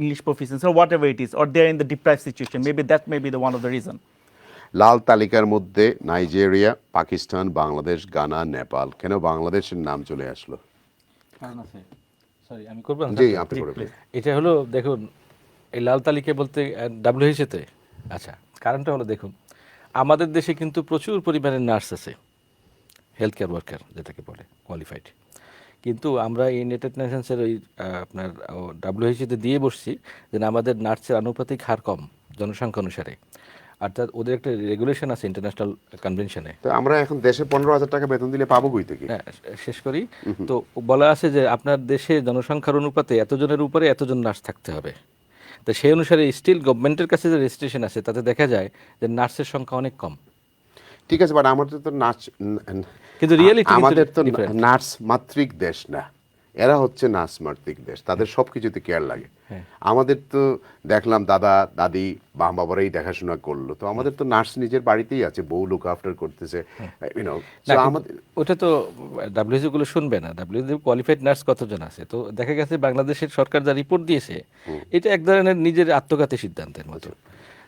Speaker 3: English proficiency or whatever it is, or they're in the deprived situation. Maybe that may be the one of the reason.
Speaker 1: লাল তালিকার মধ্যে Nigeria, Pakistan, Bangladesh, গানা, নেপাল। কেন বাংলাদেশের নাম চলে আসলো?
Speaker 10: কারণ আছে, sorry আমি করব না,
Speaker 1: জি আপনি করবেন।
Speaker 10: এটা হলো দেখুন, এই লাল তালিকা বলতে ডাব্লিউএইচওতে, আচ্ছা কারণটা হলো দেখুন, আমাদের দেশে কিন্তু প্রচুর পরিমাণে নার্স আছে, হেলথ কেয়ার ওয়ার্কার যেটাকে বলে কোয়ালিফাইড, কিন্তু আমরা ইউনাইটেড নেশনসের ওই আপনার ডাব্লিউএইচওতে দিয়ে বসছি যে আমাদের নার্সের আনুপাতিক হার কম জনসংখ্যা অনুসারে, অর্থাৎ ওদের একটা রেগুলেশন আছে ইন্টারন্যাশনাল কনভেনশনে।
Speaker 1: তো আমরা এখন দেশে 15,000 টাকা বেতন দিলে পাবো কই থেকে?
Speaker 10: শেষ করি তো, বলা আছে যে আপনার দেশে জনসংখ্যার অনুপাতে এতজনের উপরে এতজন নার্স থাকতে হবে। তো সেই অনুসারে স্টিল গভর্নমেন্টের কাছে যে রেজিস্ট্রেশন আছে তাতে দেখা যায় যে নার্সের সংখ্যা অনেক কম।
Speaker 1: ঠিক আছে, বাট আমাদের তো
Speaker 10: কিন্তু রিয়েলিটি
Speaker 1: আমাদের তো নার্স মাতৃক দেশ না, এরা হচ্ছে নার্স মাতৃক দেশ, তাদের সব কিছুতে কেয়ার লাগে। আমাদের তো দেখলাম দাদা দাদি বা বাবারাই দেখাশোনা করলো, তো আমাদের তো নার্স নিজের বাড়িতেই আছে, বউ লুক আফটার করতেছে, আমাদের
Speaker 10: ওটা তো ডাব্লিউএইচও গুলো শুনবে না। ডাব্লিউএইচও কোয়ালিফাইড নার্স কতজন আছে? তো দেখা গেছে বাংলাদেশের সরকার যা রিপোর্ট দিয়েছে এটা এক ধরনের নিজের আত্মঘাতী সিদ্ধান্তের মতো।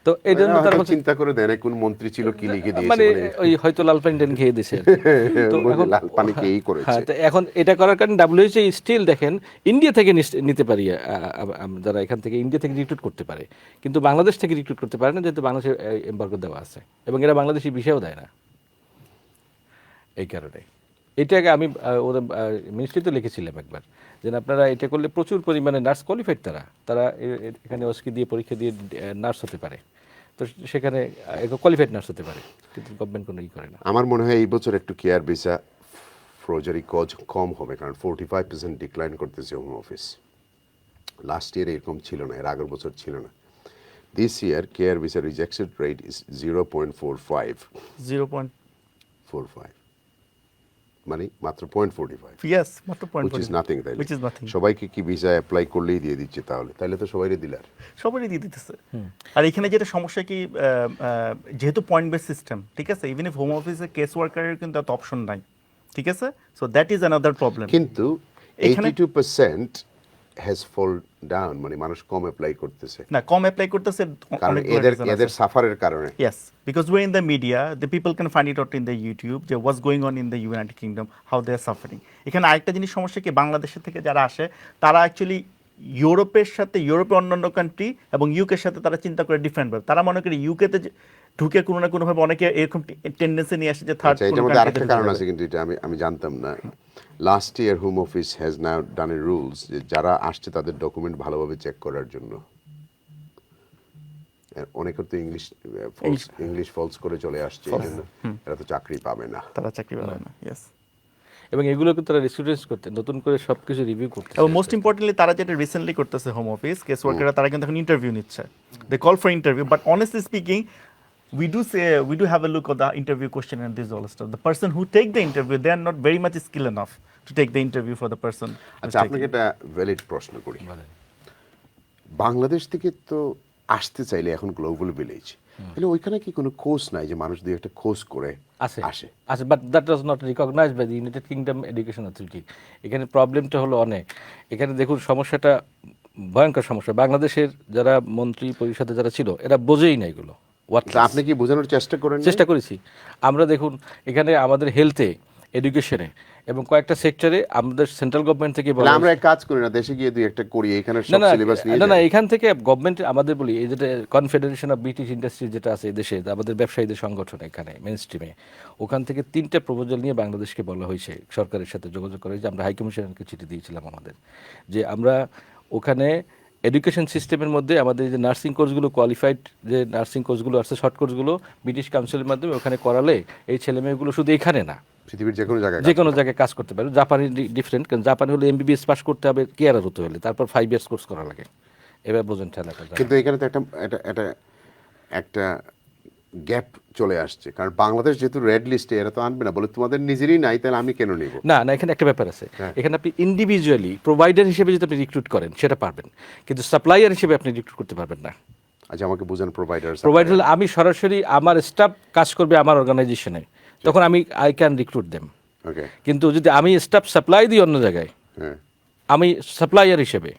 Speaker 10: তো এই জন্য তারা
Speaker 1: চিন্তা করে দেন কোন মন্ত্রী ছিল কি লিখে দিয়েছে,
Speaker 10: মানে ওই হয়তো লাল পানি টেন খেয়ে দিয়েছে, তো এখন
Speaker 1: লাল পানি খেয়েই করেছে।
Speaker 10: হ্যাঁ, তো এখন এটা করার কারণে ডাব্লিউএইচও স্টিল দেখেন ইন্ডিয়া থেকে নিতে পারি, যারা এখান থেকে ইন্ডিয়া থেকে রিক্রুট করতে পারে, কিন্তু বাংলাদেশ থেকে রিক্রুট করতে পারে না, যেহেতু বাংলাদেশে এমবার্গো দেওয়া আছে এবং এরা বাংলাদেশি ভিসাও দেয় না। এই কারণে এটাকে আমি ওদের মিনিস্ট্রিতে লিখেছিলাম একবার যে আপনারা এটা করলে প্রচুর পরিমাণে নার্স কোয়ালিফাইড তারা এখানে ওসকি দিয়ে পরীক্ষা দিয়ে নার্স হতে পারে, তো সেখানে কোয়ালিফাইড নার্স হতে পারে, কিন্তু গভর্নমেন্ট কোনো ই করে না।
Speaker 1: আমার মনে হয় এই বছর একটু কেয়ার ভিসা ফৌজদারি কজ কম হবে, কারণ 45% ডিক্লাইন করতেছে হোম অফিস। লাস্ট ইয়ার এরকম ছিল না, এর আগের বছর ছিল না। This year care visa rejection rate is 0.45, 0.45 মানে মাত্র 0.45।
Speaker 3: Yes, মাত্র 0.45,
Speaker 1: which is nothing, তাইলে
Speaker 3: which is nothing.
Speaker 1: সবাইকে কি ভিসা অ্যাপ্লাই করলেই দিয়ে দিচ্ছে? তাহলে তো সবাইরে দিলার,
Speaker 3: সবারই দিয়ে দিতেছে। আর এখানে যেটা সমস্যা কি, যেহেতু পয়েন্ট বেস সিস্টেম, ঠিক আছে, ইভেন ইফ হোম অফিসে কেস ওয়ার্কারের কিন্তু এত অপশন নাই, ঠিক আছে, so that is another problem.
Speaker 1: কিন্তু 82% হ্যাজ ফল ডাউন, মানে মানুষ কম অ্যাপ্লাই করতেছে
Speaker 3: না, কম অ্যাপ্লাই করতেছে
Speaker 1: কারণ এদের সাফারের কারণে।
Speaker 3: Yes, because we're in the media, the people can find it out in the YouTube, যে what's going on in the United Kingdom, how they are suffering. এখানে আরেকটা জিনিস সমস্যা কি, বাংলাদেশের থেকে যারা আসে তারা অ্যাকচুয়ালি ইউরোপের সাথে, ইউরোপের অন্যান্য কান্ট্রি এবং ইউকের সাথে তারা চিন্তা করে ডিফারেন্ট ভাবে। তারা মনে করে ইউকেতে ঢুকে কোনো না কোনোভাবে অনেকে এরকম টেন্ডেন্সি নিয়ে আসে যে থার্ড।
Speaker 1: এটার মধ্যে আরেকটা কারণ আছে, কিন্তু এটা আমি জানতাম না। Last year home office has now done A rules যে যারা আসছে তাদের ডকুমেন্ট ভালোভাবে চেক করার জন্য। অনেকের তো ইংলিশ ফলস করে চলে আসছে, এই জন্য এরা তো চাকরি পাবে না।
Speaker 3: তারা চাকরি পাবে না, ইয়েস।
Speaker 10: এবং এগুলোকে তারা রিস্টুডেন্টস করতে নতুন করে সবকিছু রিভিউ করতে।
Speaker 3: এবং মোস্ট ইম্পর্টেন্টলি তারা যেটা রিসেন্টলি করতেছে হোম অফিস কেস ওয়ার্কাররা, তারা কিন্তু এখন ইন্টারভিউ নিচ্ছে, they call for interview, but honestly speaking we do have a look at the interview question and this all stuff. The person who take the interview, they are not very much skilled enough to take the interview for the person.
Speaker 1: আচ্ছা, আপনাকে একটা valid প্রশ্ন করি। বাংলাদেশ থেকে তো আসতে চাইলে এখন গ্লোবাল ভিলেজ, তাহলে ওইখানে কি কোনো কোর্স নাই যে মানুষ দিয়ে একটা কোর্স করে আসে?
Speaker 10: But that was not recognized by the United Kingdom education authority. এখানে প্রবলেমটা হলো অনেক, এখানে দেখুন সমস্যাটা ভয়ঙ্কর সমস্যা। বাংলাদেশের যারা মন্ত্রী পরিষদে যারা ছিল এরা বোঝেই না এগুলো।
Speaker 1: আপনি কি বোঝানোর চেষ্টা
Speaker 10: করেছি আমরা। দেখুন এখানে আমাদের হেলথে, এডুকেশনে এবং কয়েকটা সেক্টরে আমাদের সেন্ট্রাল গভর্নমেন্ট থেকে বলা,
Speaker 1: আমরা এক কাজ করি না, দেশে গিয়ে দুই একটা করি, এখানে সব সিলেবাস নিয়ে
Speaker 10: না এখান থেকে গভর্নমেন্ট আমাদের বলি, এই যেটা কনফেডারেশন অফ ব্রিটিশ ইন্ডাস্ট্রি যেটা আছে দেশে, আমাদের ব্যবসায়ীদের সংগঠন এখানে মেইন স্ট্রিমে, ওখান থেকে 3টা প্রপোজাল নিয়ে বাংলাদেশকে বলা হয়েছে, সরকারের সাথে যোগাযোগ করা হয়েছে। আমরা হাই কমিশনারকে চিঠি দিয়েছিলাম আমাদের, যে আমরা ওখানে এডুকেশন সিস্টেমের মধ্যে আমাদের যে নার্সিং কোর্সগুলো, কোয়ালিফাইড যে নার্সিং কোর্সগুলো আছে, শর্ট কোর্সগুলো ব্রিটিশ কাউন্সিলের মাধ্যমে ওখানে করালে এই ছেলেমেয়েগুলো শুধু এখানে না,
Speaker 1: পৃথিবীর যে কোনো জায়গায়
Speaker 10: কাজ করতে পারে। জাপানি ডিফারেন্ট, কারণ জাপানি হলে MBBS পাস করতে হবে, কেয়ারার হতে হলে, তারপর 5 ইয়ার্স কোর্স করা লাগে। এবার বোঝেন ঠেলাটা।
Speaker 1: কিন্তু এখানে তো একটা গ্যাপ চলে আসছে, কারণ বাংলাদেশ যেহেতু রেড লিস্টে, এরা তো আনবে না, বলে তোমাদের নিজেরই নাই, তাহলে আমি কেন নিব?
Speaker 10: না এখানে একটা ব্যাপার আছে, এখানে আপনি ইন্ডিভিজুয়ালি প্রোভাইডার হিসেবে যদি আপনি রিক্রুট করেন সেটা পারবেন, কিন্তু সাপ্লাইয়ার হিসেবে আপনি রিক্রুট করতে পারবেন না।
Speaker 1: আচ্ছা, আমাকে বুঝান। প্রোভাইডার
Speaker 10: হলে আমি সরাসরি আমার স্টাফ কাজ করবে আমার অর্গানাইজেশনে, তখন আই ক্যান রিক্রুট দেম। কিন্তু যদি আমি স্টাফ সাপ্লাই দিই অন্য জায়গায়, আমি সাপ্লাইয়ার হিসেবে,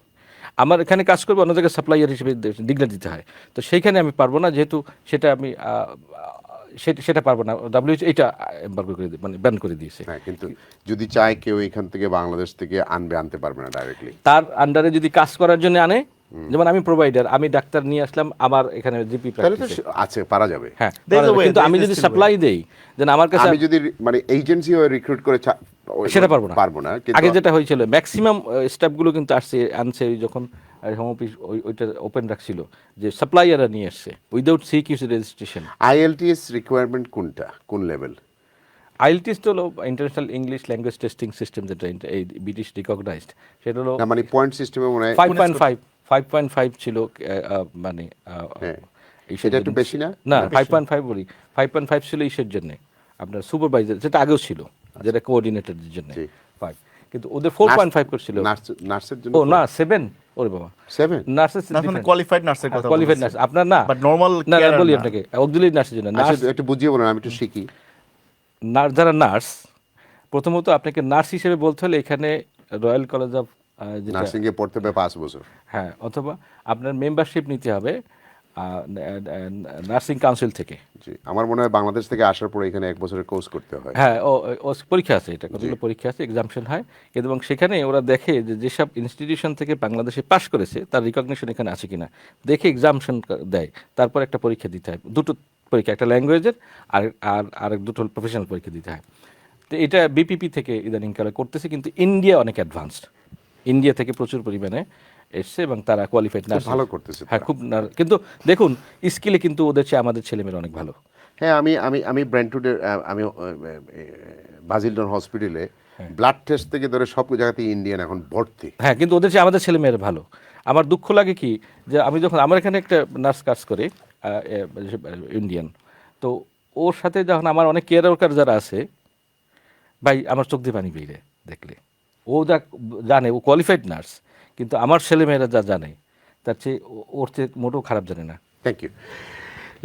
Speaker 10: আমার এখানে কাজ করবে, অন্য জায়গায় সাপ্লাইয়ার হিসেবে ডিক্লেয়ার দিতে হয়, তো সেইখানে আমি পারবো না, যেহেতু সেটা আমি সেটা পারবো না। WHO এটা এমবার্গো করে মানে ব্যান করে দিয়েছে।
Speaker 1: কিন্তু যদি চায় কেউ এখান থেকে বাংলাদেশ থেকে আনতে পারবে না ডাইরেক্টলি।
Speaker 10: তার আন্ডারে যদি কাজ করার জন্য আনে, যেমন আমি প্রোভাইডার, আমি ডাক্তার নিয়ে আসলাম আমার এখানে জিপি প্র্যাকটিস
Speaker 1: আছে, পারা যাবে।
Speaker 10: হ্যাঁ, কিন্তু আমি যদি সাপ্লাই দেই, দেন আমার কাছে
Speaker 1: আমি যদি মানে এজেন্সি হয়ে রিক্রুট করে
Speaker 10: সেটা পারবো না।
Speaker 1: কিন্তু
Speaker 10: আগে যেটা হয়েছিল, ম্যাক্সিমাম স্টাফগুলো কিন্তু আনছে যখন হোম অফিস ওইটা ওপেন রাখছিল, যে সাপ্লাইয়াররা নিয়ে আসছে without security registration.
Speaker 1: IELTS requirement কোন লেভেল?
Speaker 10: IELTS তো হলো international English language testing system, যেটা এই ব্রিটিশ রিকগনাইজড, সেটা হলো
Speaker 1: মানে পয়েন্ট সিস্টেমে মনে হয়
Speaker 10: 5.5 ছিল, মানে
Speaker 1: সেটা একটু বেশি না?
Speaker 10: 5.5 বলি, 5.5 ছিল ইসের জন্য, আপনার সুপারভাইজার, যেটা আগেও ছিল, যেটা কোঅর্ডিনেটরদের জন্য 5, কিন্তু ওদের 4.5 করছিল
Speaker 1: নার্সের জন্য।
Speaker 10: ও না 7, ওরে বাবা
Speaker 1: 7
Speaker 10: নার্সের
Speaker 3: কোয়ালিফাইড নার্সের কথা,
Speaker 10: কোয়ালিফাইড নার্স আপনার না,
Speaker 3: বাট নরমাল
Speaker 10: না বলি আপনাকে অক্সিলারি নার্সের জন্য। নার্স
Speaker 1: একটু বুঝিয়ে বলুন, আমি একটু শিখি।
Speaker 10: যারা নার্স, প্রথমত আপনাকে নার্স হিসেবে বলতে হলে এখানে রয়্যাল কলেজ অফ
Speaker 1: নার্সিং এ পড়তে হবে 5 বছর,
Speaker 10: হ্যাঁ, অথবা আপনার মেম্বারশিপ নিতে হবে নার্সিং কাউন্সিল থেকে।
Speaker 1: জি, আমার মনে হয় বাংলাদেশ থেকে আসার পরে এখানে 1 বছরের কোর্স করতে হয়।
Speaker 10: হ্যাঁ, ও পরীক্ষা আছে, এটা কতগুলো পরীক্ষা আছে, এক্সামশন হয়, এবং সেখানে ওরা দেখে যে যেসব ইনস্টিটিউশন থেকে বাংলাদেশে পাশ করেছে তার রিকগনিশন এখানে আছে কিনা, দেখে এক্সামশন দেয়, তারপর একটা পরীক্ষা দিতে হয়, 2টো পরীক্ষা, একটা ল্যাঙ্গুয়েজের আর 2টো প্রফেশনাল পরীক্ষা দিতে হয়। তো এটা BPP থেকে ইদানিংকালে করতেছে, কিন্তু ইন্ডিয়া অনেক অ্যাডভান্সড, ইন্ডিয়া থেকে প্রচুর পরিমাণে এসছে এবং তারা কোয়ালিফাইড নার্স
Speaker 1: ভালো করতেছে।
Speaker 10: হ্যাঁ, খুব। কিন্তু দেখুন স্কিলে কিন্তু ওদের চেয়ে আমাদের ছেলেমেয়েরা অনেক ভালো।
Speaker 1: হ্যাঁ, আমি ব্র্যান্টউডের, আমি বাজিলটন হসপিটালে ব্লাড টেস্ট থেকে ধরে সব জায়গাতেই ইন্ডিয়ান এখন ভর্তি।
Speaker 10: হ্যাঁ, কিন্তু ওদের চেয়ে আমাদের ছেলেমেয়েরা ভালো। আমার দুঃখ লাগে কি, যে আমি যখন আমার এখানে একটা নার্স কাজ করে ইন্ডিয়ান, তো ওর সাথে যখন আমার অনেক কেয়ার ওয়ার্কার যারা আছে, ভাই আমার চোখ দিয়ে পানি বেরিয়ে দেখলে, ও যা জানে, ও কোয়ালিফাইড নার্স, কিন্তু আমার ছেলেমেয়েরা যা জানে তার চেয়ে ওর চেয়ে মোটেও খারাপ জানে না।
Speaker 1: Thank you.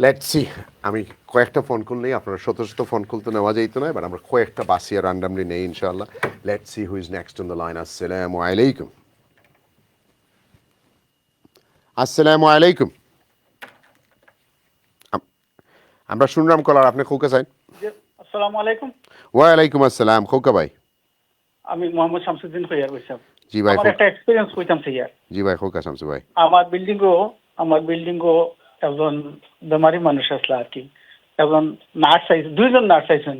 Speaker 1: লেটস সি, আমি কয়েকটা ফোন কল নেই, আপনারা শত ফোন কল তো নেওয়া যাইতো না, এবার আমরা কয়েকটা বাসিয়া র্যান্ডামলি নেই ইনশাআল্লাহ। Let's see who is next on the line. আসসালামু আলাইকুম। আসসালামু আলাইকুম। আমরা শুনলাম কলার, আপনি খোকা চাই?
Speaker 11: আসসালামু আলাইকুম।
Speaker 1: ওয়ালাইকুম আসসালাম। খোকা ভাই,
Speaker 11: আমি মোহাম্মদ শামসুদ্দিন খৈয়ার বলছিলাম।
Speaker 1: জি ভাই।
Speaker 11: আমার একটা এক্সপেরিয়েন্স কইতাম স্যার।
Speaker 1: জি ভাই, খোকা শামসু ভাই।
Speaker 11: আমার বিল্ডিংও একজন বেমারি মানুষ আসলে আর কি, একজন নার্স আইছে, 2জন নার্স আইছেন,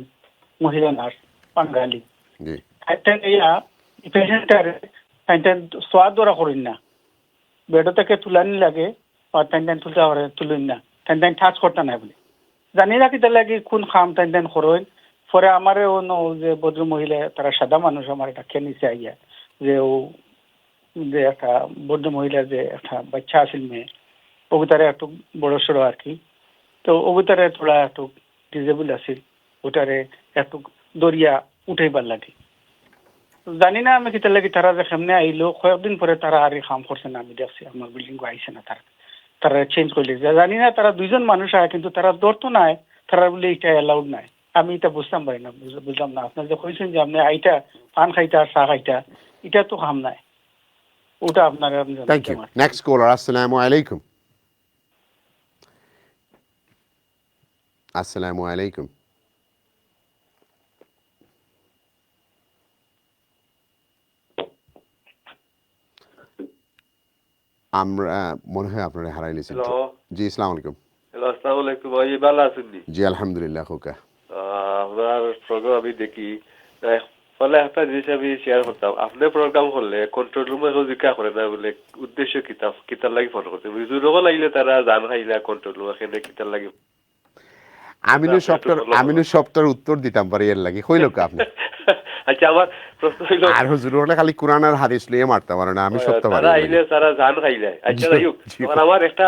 Speaker 11: মহিলা নার্স, বাঙালি।
Speaker 1: জি।
Speaker 11: একটা ইয়া পেশেন্টার একটা সোয়াদ ধরা করেন না, বেড থেকে তুলানি লাগে, আর তেন তুলতে পারে তুলুন না তেন টাচ করতে না বলে জানি না কি তাহলে কোন খাম তেন করইন পরে আমারে অন্য যে ভদ্র মহিলা তারা সাদা মানুষ আমার এটা নিচে আইয়া যে ও যে একটা ভদ্র মহিলার যে একটা বাচ্চা আছিল মেয়ে ওগুতারে একটু বড় সড়ো আর কি তো ওগুতারে থোড়া একটু ডিজেবল আছিল ওটারে একটু দরিয়া উঠাইবার লাগে জানি না আমি কিতা লাগি তারা যে সামনে আইলো কয়েকদিন পরে তারা আর কাম করছে না আমি দেখছি আমার বিল্ডিং আইছে না তারা চেঞ্জ করলে জানি না তারা দুইজন মানুষ আয় কিন্তু তারা ধরতো নাই তারা বলে এটা অ্যালাউড নাই আমি এটা বুঝতাম পারি না বুঝলাম না আপনার যে কইছেন যে আপনি আইটা পান খাইতা চা খাইতা এটা তো কাম নাই ওটা আপনার
Speaker 1: থ্যাংক ইউ নেক্সট কলার আসসালামু আলাইকুম আসসালামু আলাইকুম আমরা মনে হয় আপনারা হারাইলেছেন জি আসসালামু আলাইকুম
Speaker 12: হ্যালো আসসালামু আলাইকুম ভাই ভালো আছেন
Speaker 1: জি আলহামদুলিল্লাহ খোকা
Speaker 12: আপনার প্রোগ্রাম আমি দেখি ফলে একটা জিনিস আমি শেয়ার করতাম আপনি প্রোগ্রাম করলে কন্ট্রোল রুমে জিজ্ঞাসা করে না বলে উদ্দেশ্য কিতাব লাগি ফোন করতে যুরকল লাগিলে তারা জান খাইলে কন্ট্রোল রুম এখানে কিতাব লাগি
Speaker 1: আমিনু সপ্তাহের উত্তর দিতাম পারি এর লাগি কইল কা আপনি
Speaker 12: আচ্ছা আমার প্রশ্ন হইল
Speaker 1: আর হুজুর হলে খালি কোরআন আর হাদিস লইয়ে মারতে পারে না আমি সপ্তাহ
Speaker 12: তারা আইলে তারা জান খাইলে আচ্ছা যাইও আমার একটা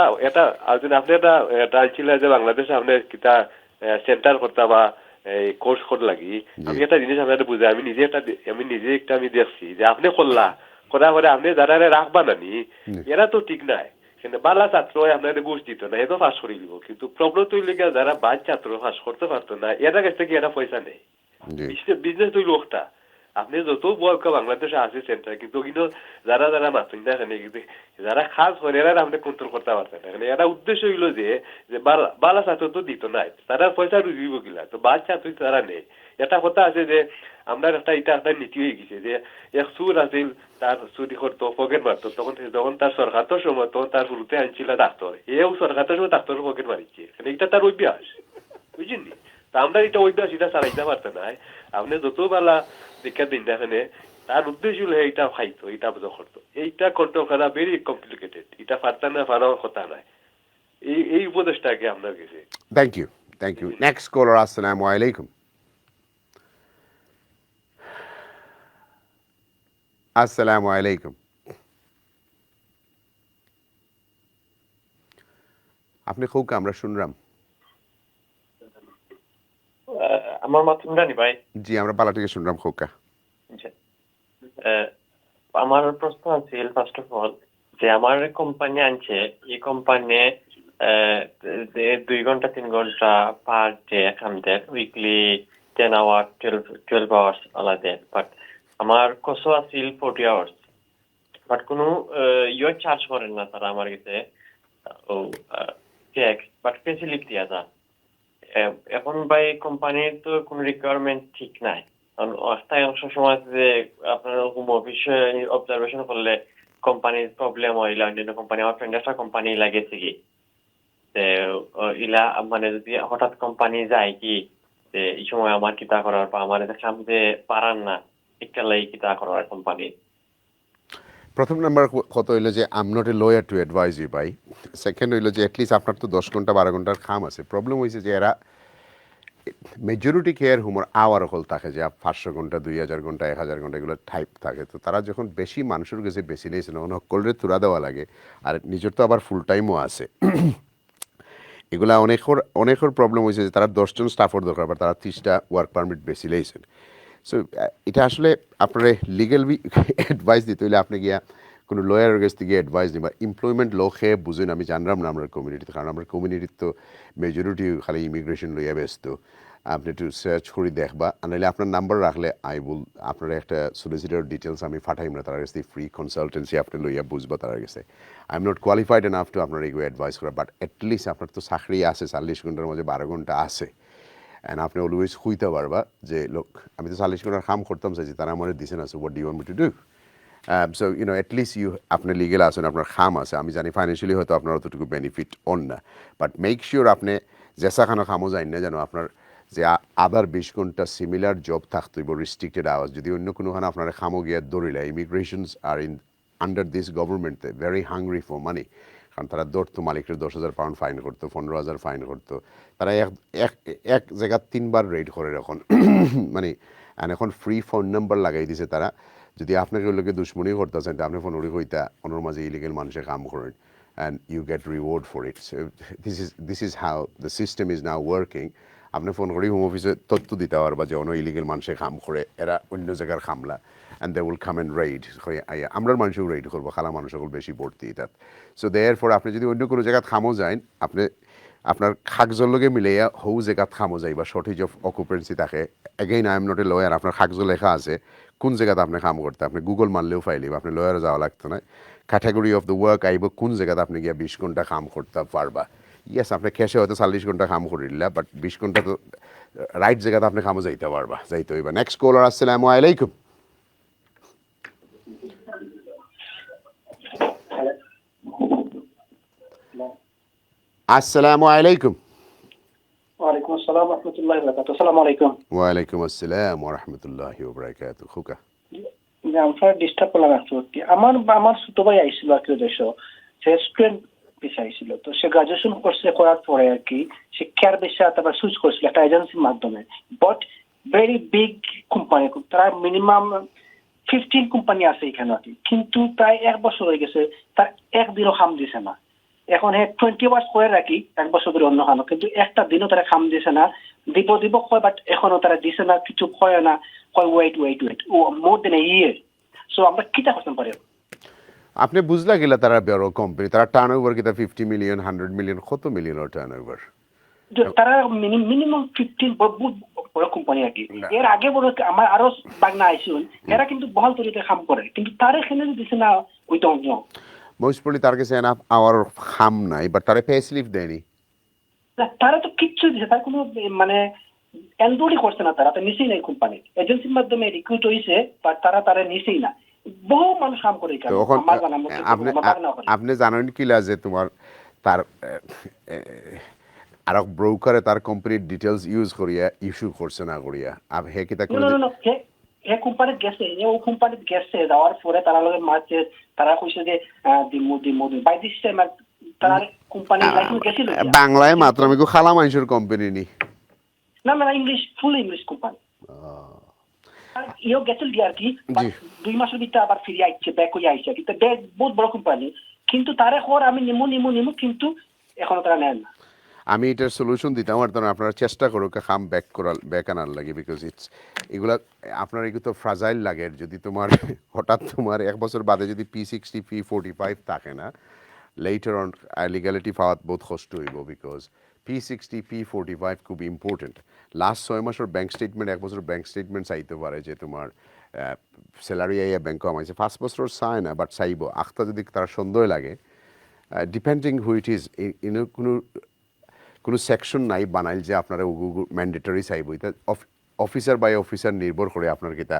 Speaker 12: আপনি এটা আনছিল যে বাংলাদেশে আপনি কিতা সেন্টার করতে বা এই কোর্স কর লাগি আমি একটা জিনিস আপনাদের বুঝাই আমি নিজে একটা আমি দেখছি যে আপনি করা করে আপনি যারা রাখবা নানি এরা তো ঠিক নাই কিন্তু বালা ছাত্র আপনাদের ঘুষ দিত না এতো পাস করে দিব কিন্তু প্রবলেম তৈরি যারা বাদ ছাত্র পাস করতে পারতো না এরা কাছ থেকে এরা পয়সা নেই বিজনেস তৈরি লোকটা আপনি যত বয়স বাংলাদেশে আছে সেন্টার কিন্তু যারা মাতুন না কিন্তু যারা খাস করে এরা আপনি কন্ট্রোল করতে পারতেন না এরা উদ্দেশ্য হইলো যে বালা ছাত্র তো দিত নাই তারা পয়সা রুজিব কিলা তো বাদ ছাত্র তারা নেই এটা কথা আছে যে আমরা একটা নীতি হয়ে গেছে যে এক সুর আছিল তার চুরি করতো পকেট মারতো যখন তার সরকার সময় তখন তার শুরুতে আনছিল ডাক্তার এও সরকার সময় ডাক্তার পকেট মারিছে এটা তার অভ্যাস বুঝলি তা আমরা এটা অভ্যাস এটা চালাইতে পারতে না আপনি যত বেলা দীক্ষা দিন দেখেন তার উদ্দেশ্য হলো এইটা খাইতো এটা বোঝা করতো এইটা কন্ট্রোল করা ভেরি কমপ্লিকেটেড এটা পারতা না পারার কথা নাই এই উপদেশটাকে আপনার কাছে
Speaker 1: থ্যাংক ইউ নেক্সট কলার আসসালামু আলাইকুম আসসালামু আলাইকুম আপনি খুব আমরা শুনলাম
Speaker 13: আমার মাত শুনলেন ভাই
Speaker 1: জি আমরা পালা থেকে শুনলাম খোকা
Speaker 13: আমার প্রশ্ন আছে ফার্স্ট অফ অল যে আমার কোম্পানি আনছে এই কোম্পানি 2 ঘন্টা 3 ঘন্টা পার ডে কাম দেয় উইকলি 10 আওয়ার 12 আওয়ার্স আলাদা বাট আমার কোর্স আছিল 40 আওয়ার্স বাট কোনো ইয়ে চার্জ করেন না তারা আমার কাছে ও ট্যাক্স বাট ফেসিলিটি দিয়া যা এখন ভাই কোম্পানির তো কোনো রিকোয়ারমেন্ট ঠিক নাই কারণ অংশ সময় যে আপনার হোম অফিসে অবজারভেশন করলে কোম্পানির প্রবলেম হইলে অন্যান্য কোম্পানি আমার ফ্রেন্ড একটা কোম্পানি লাগেছে কি ইলা মানে যদি হঠাৎ কোম্পানি যায় কি যে এই সময় আমার কিতা করার বা আমার সামনে পারান না একটা লাই কিতা করার কোম্পানি
Speaker 1: প্রথম নাম্বার কত হইলো যে I am not a lawyer to advise you ভাই সেকেন্ড হইলো যে অ্যাটলিস্ট আপনার তো 10 ঘন্টা 12 ঘন্টার কাম আছে প্রবলেম হয়েছে যে এরা মেজরিটি কেয়ার হোমের আওয়ার হল থাকে যে 500 ঘন্টা 2000 ঘন্টা 1000 ঘন্টা এগুলো টাইপ থাকে তো তারা যখন বেশি মানুষের কাছে বেশি নিয়েছে তখন সকলের তুলা দেওয়া লাগে আর নিজের তো আবার ফুল টাইমও আছে এগুলা অনেকের প্রবলেম হয়েছে যে তারা 10 জন স্টাফের দরকার বা তারা 30টা ওয়ার্ক পারমিট বেশি লেগেছেন সো এটা আসলে আপনার লিগেল অ্যাডভাইস দিতে হইলে আপনি গিয়া কোনো লয়ারের কাছ থেকে অ্যাডভাইস দিবা এমপ্লয়মেন্ট ল খেয়ে বুঝেন আমি জানলাম না আমরা কমিউনিটিতে কারণ আমরা কমিউনিটির তো মেজরিটি খালি ইমিগ্রেশন লইয়া ব্যস্ত আপনি একটু সার্চ করে দেখবা নাহলে আপনার নাম্বার রাখলে আপনার একটা সলিসিটর ডিটেলস আমি ফাটাইম না তার কাছে ফ্রি কনসালটেন্সি আপনি লইয়া বুঝবা তার কাছে I am not qualified enough to আপনার এগুলো অ্যাডভাইস করা বাট অ্যাটলিস্ট আপনার তো চাকরি আছে 40 ঘন্টার মধ্যে 12 ঘন্টা আছে অ্যান্ড আপনি অলওয়েজ হইতে পারবা যে লোক আমি তো 40 ঘন্টার কাম করতাম চাইছি তারা আমার দিছে না so what do you want me to do so at least আপনি লিগেল আছেন আপনার খাম আছে আমি জানি ফাইন্যান্সিয়ালি হয়তো আপনার অতটুকু বেনিফিট অন না বাট মেক শিওর আপনি জেসাখানো খামও যাই না যেন আপনার যে আদার 20 ঘন্টা সিমিলার জব থাকতো রিস্ট্রিক্টেড আওয়ার্স যদি অন্য কোনোখানে আপনার খামো গিয়ে দৌড়িলে immigrations are in under this government very hungry for money কারণ তারা ধরতো মালিকের 10,000 পাউন্ড ফাইন করতো, 15,000 ফাইন করতো। তারা এক জায়গা 3বার রেড করে এখন মানে এখন ফ্রি ফোন নাম্বার লাগাই দিছে তারা। যদি আপনাকে ওই লোকে দুশ্মনী করতেছেন আপনি ফোন উড়ি হইতা ওনার মাঝে ইলিগেল মানুষের কাম করেন and you get reward for it. So this is how the system is now working. আপনি ফোন করি হোম অফিসে তথ্য দিতে পারবা যে অন্য ইলিগেল মানুষে কাম করে, এরা অন্য জায়গার খামলা, and they will come and raid. আমরার মানুষও রেড করবো, খালা মানুষ সকল বেশি ভর্তি তাত। সো therefore আপনি যদি অন্য কোনো জায়গায় খামো যান, আপনি আপনার কাগজের লগে মিলাইয়া হৌ জায়গাত খামো যাই বা শর্টেজ অফ অকুপেন্সি থাকে। Again I am not a lawyer, আপনার কাগজ লেখা আছে কোন জায়গাতে আপনি কাম করতে, আপনি গুগল মারলেও ফাইলিব, আপনি লয়ারে যাওয়া লাগতো না। ক্যাটাগরি অফ দ্য ওয়ার্ক আইব কোন জায়গাতে আপনি গিয়া 20 ঘন্টা কাম করতে পারবা। ইয়েস, আপনি ক্যাশে হয়তো 40 ঘন্টা কাম করিলা, বাট 20 ঘন্টা তো রাইট জায়গাতে আপনি কামও যাইতে পারবা, যাইতে হইবা। নেক্সট কলার, আসসালামু আলাইকুম। আসসালামু আলাইকুম।
Speaker 14: ওয়ালাইকুম আসসালাম ওয়া রাহমাতুল্লাহি ওয়া বারাকাতুহু। আসসালামু আলাইকুম।
Speaker 1: ওয়ালাইকুম আসসালাম ওয়া রাহমাতুল্লাহি ওয়া বারাকাতুহু। খুকা
Speaker 14: যে আমরা ডিস্টার্ব করলাম একটু। আমার ছোট ভাই আইছিল আর কি দেশ, সে স্টুডেন্ট ভিসা আইছিল। তো সে গ্রাজুয়েশন করছে, করার পরে আর কি সে কেয়ার ভিসা তারপর সুইচ করছিল একটা এজেন্সির মাধ্যমে। বাট ভেরি বিগ কোম্পানি, তারা মিনিমাম 15 কোম্পানি আছে এখানে আর কি। কিন্তু প্রায় 1 বছর হয়ে গেছে, তার একদিনও খাম দিছে না। এখন 20 আওয়ার্স করে রাখি 1 বছর ধরে অন্য খানো, কিন্তু একটা দিনও তারা খাম দিছে না। দিব কয়, বাট এখনো তারা দিছে না, কিছু কয় না, কয় ওয়েট ও মোর দেন এ ইয়ার। সো আমরা কিটা করতে পারি?
Speaker 1: আপনি বুঝলা গেলা তারা বড় কোম্পানি, তারা টার্ন ওভার কিতা 50 মিলিয়ন 100 মিলিয়ন কত মিলিয়নের টার্ন ওভার।
Speaker 14: তারা মিনিমাম 15 বড় কোম্পানি আর কি। এর আগে বড় আমার আরো বাগনা আইসুন, এরা কিন্তু বহাল তরিতে কাম করে, কিন্তু তারা এখানে দিছে না। ওই তো
Speaker 1: মোস্ট প্রবলি তার কাছে এনাফ আওয়ার খাম নাই, বাট তারা পে স্লিপ দেয়নি।
Speaker 14: তারা তো কিচ্ছু দিছে, তার কোনো মানে এনরোলই করছে না। তারা তো নিছেই নাই কোম্পানি, এজেন্সির মাধ্যমে রিক্রুট হইছে, বাট তারা নিছেই না। বহু মানুষ কাম করে এখানে।
Speaker 1: আপনি জানেন কিলা যে তোমার তার আর ব্রোকারে তার কোম্পানির ডিটেইলস ইউজ করিয়া ইস্যু করছে না করিয়া আব হে কিতা করে
Speaker 14: হে কোম্পানি গেছে, ও কোম্পানি গেছে, যাওয়ার পরে তারা লগে মাঝে তারা কইছে যে দিমু বাই দিস টাইম তার কোম্পানি লাইসেন্স গেছিল।
Speaker 1: বাংলায় মাত্র আমি খালা মানুষের কোম্পানি নি
Speaker 14: না ইংলিশ, ফুল ইংলিশ কোম্পানি। ইও গেছিল আর কি 2 মাসের ভিতরে আবার ফিরে আইছে, ব্যাক হয়ে আইছে। কিন্তু বহুত বড় কোম্পানি, কিন্তু তারা খবর আমি নিমু কিন্তু এখনো তারা নেন না।
Speaker 1: আমি এটার সলিউশন দিতাম পারতাম, আপনারা চেষ্টা করো কাম ব্যাক আনার লাগে, বিকজ ইটস এগুলা আপনার এগুলো তো ফ্রাজাইল লাগে। যদি তোমার হঠাৎ তোমার 1 বছর বাদে যদি P60 P45 থাকে না, লেটার অন লিগ্যালিটি পাওয়া বহুত কষ্ট হইব, বিকজ P60 P45 খুব ইম্পর্টেন্ট। লাস্ট 6 মাসের ব্যাঙ্ক স্টেটমেন্ট, 1 বছর ব্যাঙ্ক স্টেটমেন্ট চাইতে পারে যে তোমার স্যালারি আইয়া ব্যাংক আমাইছে। 5 বছর চায় না, বাট চাইব। আখটা যদি তার সন্দেহ লাগে, ডিপেন্ডিং হু ইট ইজ, কোনো সেকশন নাই বানাইল যে আপনারা ম্যান্ডেটরি চাইব। এটা অফিসার বাই অফিসার নির্ভর করে আপনার কিতা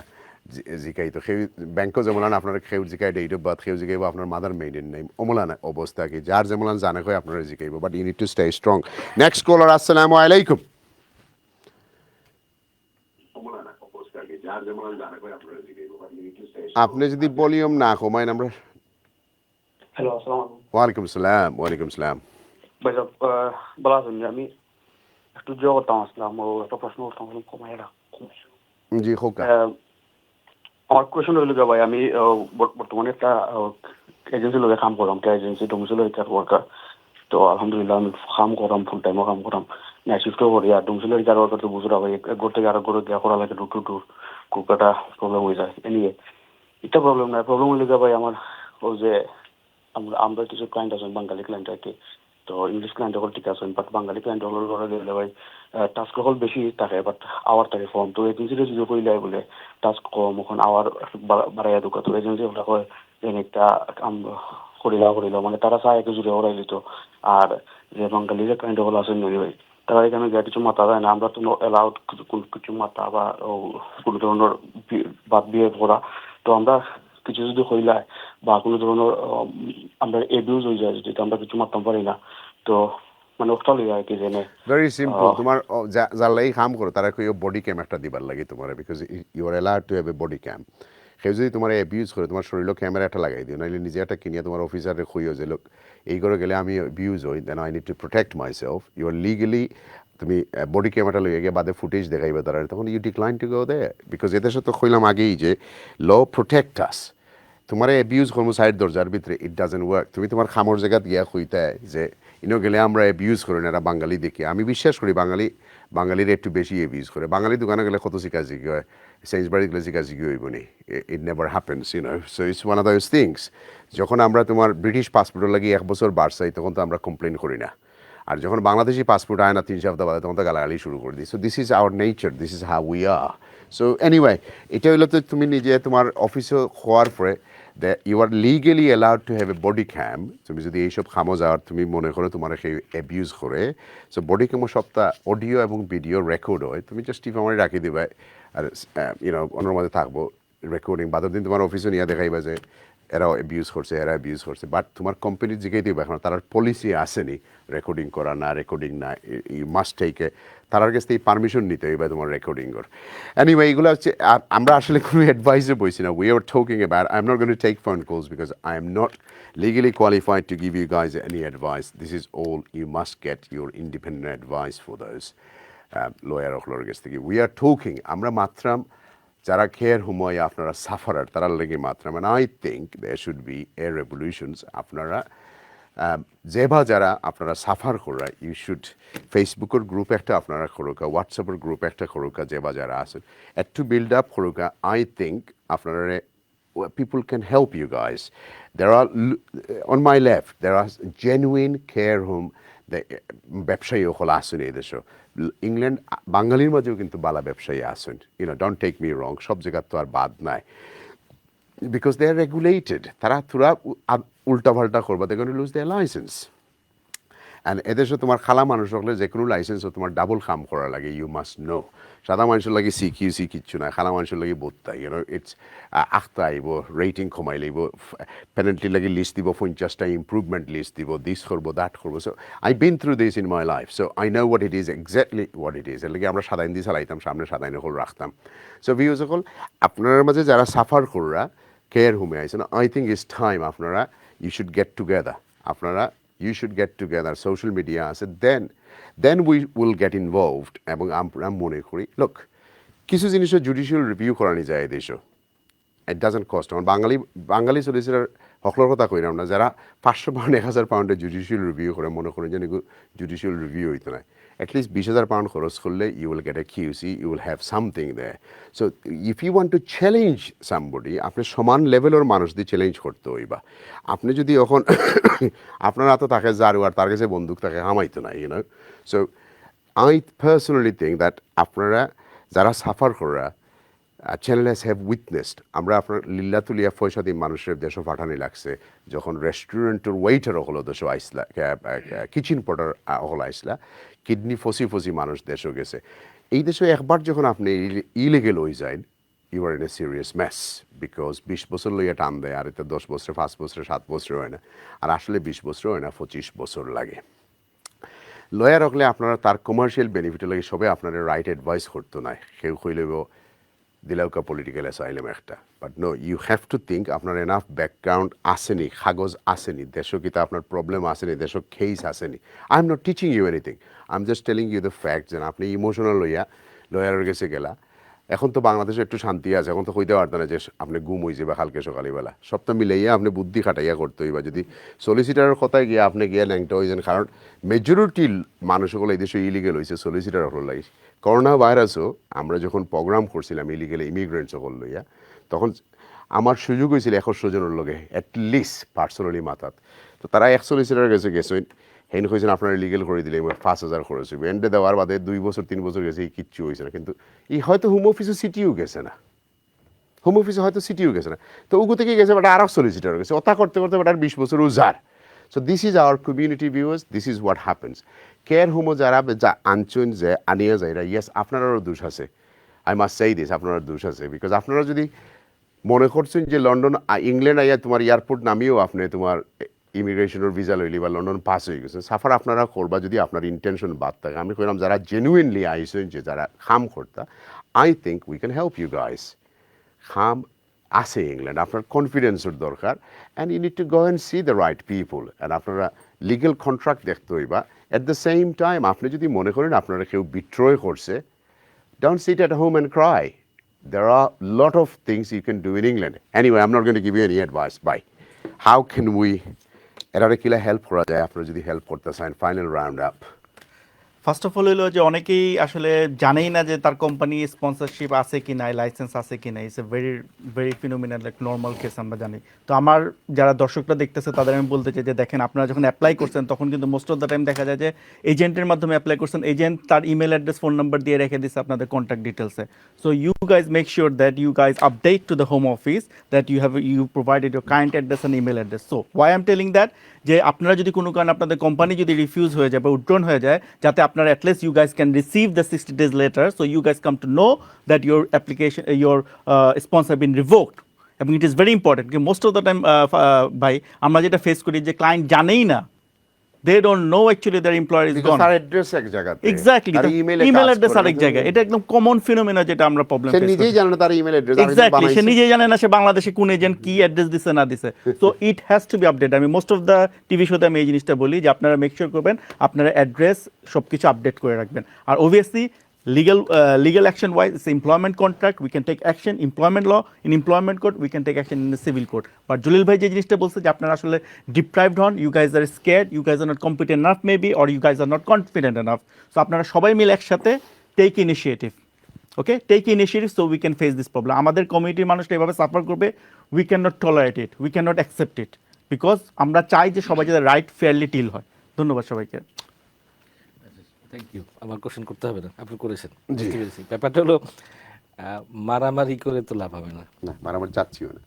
Speaker 1: জিকাই। তো সেই ব্যাংকও যেমন আপনার সেউ জিকাই ডেট অফ বার্থ, সেউ জিকাইব আপনার মাদার মেইডেন নেম, অমলান অবস্থা কি যার যেমন জানে হয় আপনারা জিকাইব, but you need to stay strong. Next caller, আসসালামু আলাইকুম। আপনি যদি ভলিউম না কমাইন আমরা।
Speaker 15: হ্যালো, আসসালামু আলাইকুম।
Speaker 1: ওয়ালাইকুম আসসালাম। ওয়ালাইকুম আসসালাম।
Speaker 15: ভাই সাহেব ভালো আছেন? আমি একটু জিজ্ঞাসা করতাম, আসলাম ও একটা প্রশ্ন করতাম কমাই
Speaker 1: জি হোকা।
Speaker 15: আমার কোয়েশন হইল যে ভাই, আমি বর্তমানে একটা এজেন্সির লোকে কাম করলাম, একটা এজেন্সি ডোমিসাইল ওয়ার্কার। তো আলহামদুলিল্লাহ আমি কাম করাম, ফুল টাইমও কাম করাম, নাইট শিফটও করি। আর ডোমিসাইল ওয়ার্কার তো বুঝরা ভাই, এক ঘর থেকে আরেক ঘরে গিয়া করা লাগে, টু খুব একটা প্রবলেম হয়ে যায়। এনিয়ে এটা প্রবলেম নাই, প্রবলেম হইল যে ভাই আমার ও যে আমরা কিছু ক্লায়েন্ট আছেন, বাঙালি ক্লায়েন্ট আর কি। তো ইংলিশ ক্লায়েন্ট হল ঠিক আছে, বাট বাঙালি ক্লায়েন্ট হল গেলে ভাই টাস্ক হল বেশি থাকে, বাট আওয়ার থাকে কম। তো এজেন্সিটা যদি কইলে বলে টাস্ক কম, ওখান আওয়ার বাড়াইয়া ঢুকা। তো এজেন্সি ওটা কয় যে একটা কাম করিল মানে তারা চায় একে জুড়ে ওরাই দিত। আর যে বাঙালি যে ক্লায়েন্ট হল আছেন ভাই, তারা এখানে গিয়ে কিছু মাথা দেয় না। আমরা তো অ্যালাউড কিছু মাথা বা কোনো ধরনের বাদ বিয়ে করা। তো আমরা কিছু যদি হইলায় বা কোনো ধরনের আমরা এবিউজ হয়ে যায়, যদি আমরা কিছু মারতাম পারি না, তো মানে ওটা লই আর কি। জেনে
Speaker 1: ভেরি সিম্পল, তোমার যার লাগি কাম করো তারা কই বডি ক্যাম একটা দিবার লাগে তোমার, because you are allowed to have a body cam. কেউ যদি তোমার অ্যাবিউজ করে তোমার শরীরে ক্যামেরা একটা লাগাই দিও, নাহলে নিজে একটা কিনিয়ে তোমার অফিসারে খুঁজো যে লোক এই করে গেলে আমি অ্যাবিউজ হই, then I need to protect myself, you are legally তুমি বডি ক্যামেরাটা লইয়ে গিয়ে বাদে ফুটেজ দেখাইবে তারা, তখন you decline to go there, because এদের সাথে কইলাম আগেই যে ল প্রোটেক্ট আস। তোমার অ্যাবিউজ করবো সাইড দরজার ভিতরে, ইট ডাজেন্ট ওয়ার্ক। তুমি তোমার খামর জায়গা গিয়া খুঁজতে যে ইনো গেলে আমরা অ্যাবিউজ করি না, এরা বাঙালি দেখি। আমি বিশ্বাস করি বাঙালির একটু বেশি অ্যাবিউজ করে। বাঙালি দোকানে গেলে কত শিকাজিকি হয়, সেন্সবাড়ি গেলে শিকাজিকি হইব নি, it never happens, you know. So it's one of those things. যখন আমরা তোমার ব্রিটিশ পাসপোর্টের লাগি 1 বছর বার চাই, তখন তো আমরা কমপ্লেন করি না। আর যখন বাংলাদেশি পাসপোর্ট আয় না 3 সপ্তাহ বাদে, তখন তো গালাগালি শুরু করে দিই। So this is hour nature, this is how we are. So anyway, এটা হইলো তো তুমি নিজে তোমার অফিসে হওয়ার পরে that you are legally allowed to have a body cam. তুমি যদি এইসব খামো যাওয়ার তুমি মনে করো তোমার সেই অ্যাবিউজ করে, সো বডি ক্যামও সবটা অডিও এবং ভিডিও রেকর্ড হয়, তুমি জাস্ট টিপ আমার রাখি দিবে আর ইউনো অন্যর মধ্যে থাকবো রেকর্ডিং। বাদের দিন তোমার অফিসে নিয়ে দেখাইবা যে এরাও অ্যাবিউজ করছে, এরা অ্যাবিউজ করছে, বাট তোমার কোম্পানির জিগাই দিবে এখন তার পলিসি আসেনি রেকর্ডিং করা না, রেকর্ডিং না, ইউ মাস্ট টেক এ, তার কাছ থেকে পারমিশন নিতে হইবে তোমার রেকর্ডিংয়ের। এনিওয়ে, এগুলো হচ্ছে আমরা আসলে কোনো অ্যাডভাইসে বইছি না, we are talking about, I am not going to take phone calls because I am not legally qualified to give you guys any advice. This is all, you must get your independent advice for those lawyer অখলোর কাছ থেকে। We are talking, আমরা মাত্রাম যারা care home হয় আপনারা sufferer তারা লেগে মাত্রাম, and I think there should be a revolutions। আপনারা যেবা যারা আপনারা সাফার করা, ইউ শুড ফেসবুকের গ্রুপ একটা আপনারা করুকা, হোয়াটসঅ্যাপের গ্রুপ একটা করুকা, যেবা যারা আছেন একটু বিল্ড আপ করুকা। আই থিঙ্ক আপনারা people can help you guys. There are, on my left, there are genuine care home ব্যবসায়ী ওখানে আসেন এই দেশে। ইংল্যান্ড বাঙালির মাঝেও কিন্তু বালা ব্যবসায়ী আসেন, you know, don't take me wrong, সব জায়গার তো আর বাদ নাই, বিকজ দে আর রেগুলেটেড। তারা তোরা উল্টা পাল্টা করবা, দে গোনা লুজ দেয়ার লাইসেন্স। অ্যান্ড এদেশে তোমার খালা মানুষ হলে যে কোনো লাইসেন্সও তোমার ডাবল কাম করা লাগে, ইউ মাস্ট নো। সাদা মানুষের লাগে সিকিউসি কিচ্ছু না, খালা মানুষের লাগে বোধতা, ইউনো, ইটস আখতা আইব, রেটিং কমাই লইব, পেনাল্টি লাগে লিস্ট দিব, 50টা ইম্প্রুভমেন্ট লিস্ট দিব, দিস করবো, দ্যাট করবো। So I been through this in my life, so I know what it is, exactly what it is. এর লাগে আমরা সাদাইন দিয়ে চালাইতাম, সামনে সাদাইন হল রাখতাম। সো ভিউজ সকল আপনার মাঝে যারা সাফার কররা কেয়ার হোমে আইসেন, আই থিঙ্ক ইটস টাইম আপনারা ইউ শুড গেট টুগেদার, আপনারা you should get together, social media আছে, then we will get involved। এবং আমরা মনে করি, লোক কিছু জিনিসের জুডিশিয়াল রিভিউ করানি যায় এই দেশে, ইট ডাজেন্ট কস্ট। আমার বাঙালি সলিসিটার হকলার কথা কই না, যারা 500 পাউন্ড 1000 পাউন্ডের জুডিশিয়াল রিভিউ করে, মনে করেন যে জুডিশিয়াল রিভিউ হইতে নাই, অ্যাটলিস্ট 20,000 পাউন্ড খরচ করলে you will get a QC, you will have something there. So if you want to challenge somebody, আপনি সমান লেভেলের মানুষ দিয়ে চ্যালেঞ্জ করতে হইবা। আপনি যদি এখন আপনার হাতে তাকে জারু আর তার কাছে বন্দুক তাকে হামাইতো না, you know. So I personally think that আপনারা যারা সাফার করা চ্যানেলস হ্যাভ উইটনেসড, আমরা আপনার লিল্লা তুলিয়া পয়সা দিয়ে মানুষের দেশও পাঠানি লাগছে, যখন রেস্টুরেন্টের ওয়েটার হলো দেশও আইসলা, কিচেন পটার হলো আইসলা, কিডনি ফসি মানুষ দেশও গেছে। এই দেশে একবার যখন আপনি ইলিগেল হয়ে যায়, you are in a serious mess, because 20 বছর লইয়া টান দেয়, আর এটা 10 বছরে, 5 বছরে, 7 বছরে হয় না, আর আসলে 20 বছর হয় না, 25 বছর লাগে। লয়ার হলে আপনারা তার কমার্শিয়াল বেনিফিট লাগে সবে আপনারা রাইট অ্যাডভাইস করতো না, কেউ কইলেব দিলাউকা পলিটিক্যাল অ্যাসাইলাম একটা, but no, you have to think আপনার এনাফ ব্যাকগ্রাউন্ড আসেনি, কাগজ আসেনি, দেশও কিতা আপনার প্রবলেম আসেনি, দেশও কেস আসেনি। I am not teaching you anything, I am just telling you the fact যে আপনি ইমোশনাল লইয়া লয়ারের কাছে গেলা। এখন তো বাংলাদেশে একটু শান্তি আছে, এখন তো কইতে পারতো না যে আপনি গুম হয়েছে বা কালকে সকালবেলা, সবটা মিলাইয়া আপনি বুদ্ধি খাটাইয়া করতে হইবা। যদি সলিসিটারের কথায় গিয়ে আপনি গিয়ে ল্যাংটা হয়েছেন, কারণ মেজরিটি মানুষগুলো এই দেশে ইলিগেল হয়েছে সলিসিটার হল লাগে। করোনা ভাইরাসও আমরা যখন প্রোগ্রাম করছিলাম ইলিগেল ইমিগ্রেন্ট সকল লইয়া, তখন আমার সুযোগ হয়েছিল 100 জনের লগে অ্যাটলিস্ট পার্সোনালি মাথাত, তো তারা 1 সলিসিটার কাছে গেছেন, হেন কইছেন আপনারা লিগেল করে দিলে 5,000 খরচ হইবে, এন্ডে দেওয়ার বাদে 2 বছর 3 বছর গেছে, এই কিচ্ছু হয়েছে না। কিন্তু এই হয়তো হোম অফিসে সিটিও গেছে না, হোম অফিসে হয়তো সিটিও গেছে না, তো ওগু থেকে গেছে বাট আরও সলিসিটার গেছে, ওটা করতে করতে বাট আর 20 বছর উজার। So this is our community viewers, this is what happens. Care হোমও যারা যা আনছেন যে আনিয়ে যায়, ইয়েস আপনারাও দোষ আছে, আই মাস্ট সেই দিস, আপনার দোষ আছে, বিকজ আপনারা যদি মনে করছেন যে লন্ডন ইংল্যান্ড আইয়া তোমার এয়ারপোর্ট নামিয়েও আপনি তোমার ইমিগ্রেশনের ভিসা লইলি বা লন্ডন পাস হয়ে গেছে, সাফার আপনারা করবা যদি আপনার ইন্টেনশন বাদ থাকে। আমি কইলাম যারা জেনুইনলি আইসেন, যে যারা খাম করতা, I think we can help you guys. খাম আছে ইংল্যান্ড, আপনার কনফিডেন্সের দরকার, and you need to go and see the right people, and আপনারা লিগেল কন্ট্রাক্ট দেখতে হইবা। অ্যাট দ্য সেম টাইম আপনি যদি মনে করেন আপনারা কেউ বিট্রয় করছে, don't sit at home and cry. There are a lot of things you can do in England. Anyway, I'm not going to give you any advice. Bye. How can we এরারে কিলা help করা যায়, আপনারা যদি help করতে চান? Final round up.
Speaker 3: First of all হলো যে অনেকেই আসলে জানেই না যে তার কোম্পানি স্পন্সরশিপ আছে কি নাই, লাইসেন্স আছে কি নাই। It's a very very phenomenal like normal case আমরা জানি। তো আমার যারা দর্শকরা দেখতেছে তাদের আমি বলতে চাই যে দেখেন, আপনারা যখন অ্যাপ্লাই করছেন তখন কিন্তু মোস্ট অফ দ্য টাইম দেখা যায় যে এজেন্টের মাধ্যমে অ্যাপ্লাই করছেন, এজেন্ট তার ইমেল অ্যাড্রেস ফোন নাম্বার দিয়ে রেখে দিচ্ছে আপনাদের কন্ট্যাক্ট ডিটেলসে। So you guys make sure that you guys update to the home office that you provided your current address and email address. So why I am telling that, যে আপনারা যদি কোনো কারণে আপনাদের কোম্পানি যদি রিফিউজ হয়ে যায় বা উইথড্রন হয়ে যায়, যাতে আপনারা at least you guys can receive the 60 days later, so you guys come to know that your application, your sponsor have been revoked. এবং it is very important, most of the time ভাই আমরা যেটা face করি যে client জানেই না, they don't know actually their employer is gone.
Speaker 1: তার address এক জায়গাতে,
Speaker 3: এক্স্যাক্টলি, ইমেল অ্যাড্রেস আরেক জায়গায়। এটা একদম কমন ফিনোমেনা যেটা আমরা প্রবলেম ফেস করি।
Speaker 1: সে নিজেই জানে না তার ইমেল অ্যাড্রেস,
Speaker 3: এক্স্যাক্টলি, সে নিজেই জানে না সে বাংলাদেশে কোন এজেন্ট কি অ্যাড্রেস দিছে না দিছে। So it has to B update. আমি মোস্ট অফ দ্য টিভি শোতে আমি এই জিনিসটা বলি যে আপনারা মেক শিওর করবেন আপনারা অ্যাড্রেস সবকিছু আপডেট করে রাখবেন। আর obviously legal action wise, it's employment contract, we can take action. Employment law, in employment code we can take action in the civil code. But Julil bhai je jinishta bolse je apnara ashole deprived hon, you guys are scared, you guys are not competent enough maybe, or you guys are not confident enough, so apnara shobai mile eksathe take initiative, okay, take initiative so we can face this problem. Amader community মানুষটা এভাবে suffer করবে, we cannot tolerate it, we cannot accept it, because আমরা চাই যে সবাই যাতে right fairly deal হয়। ধন্যবাদ সবাইকে।
Speaker 10: Thank you. আমার কোশ্চেন করতে হবে না, আপনি করেছেন। ব্যাপারটা হলো মারামারি করে তো লাভ হবে না,
Speaker 1: মারামারি চাচ্ছিও না।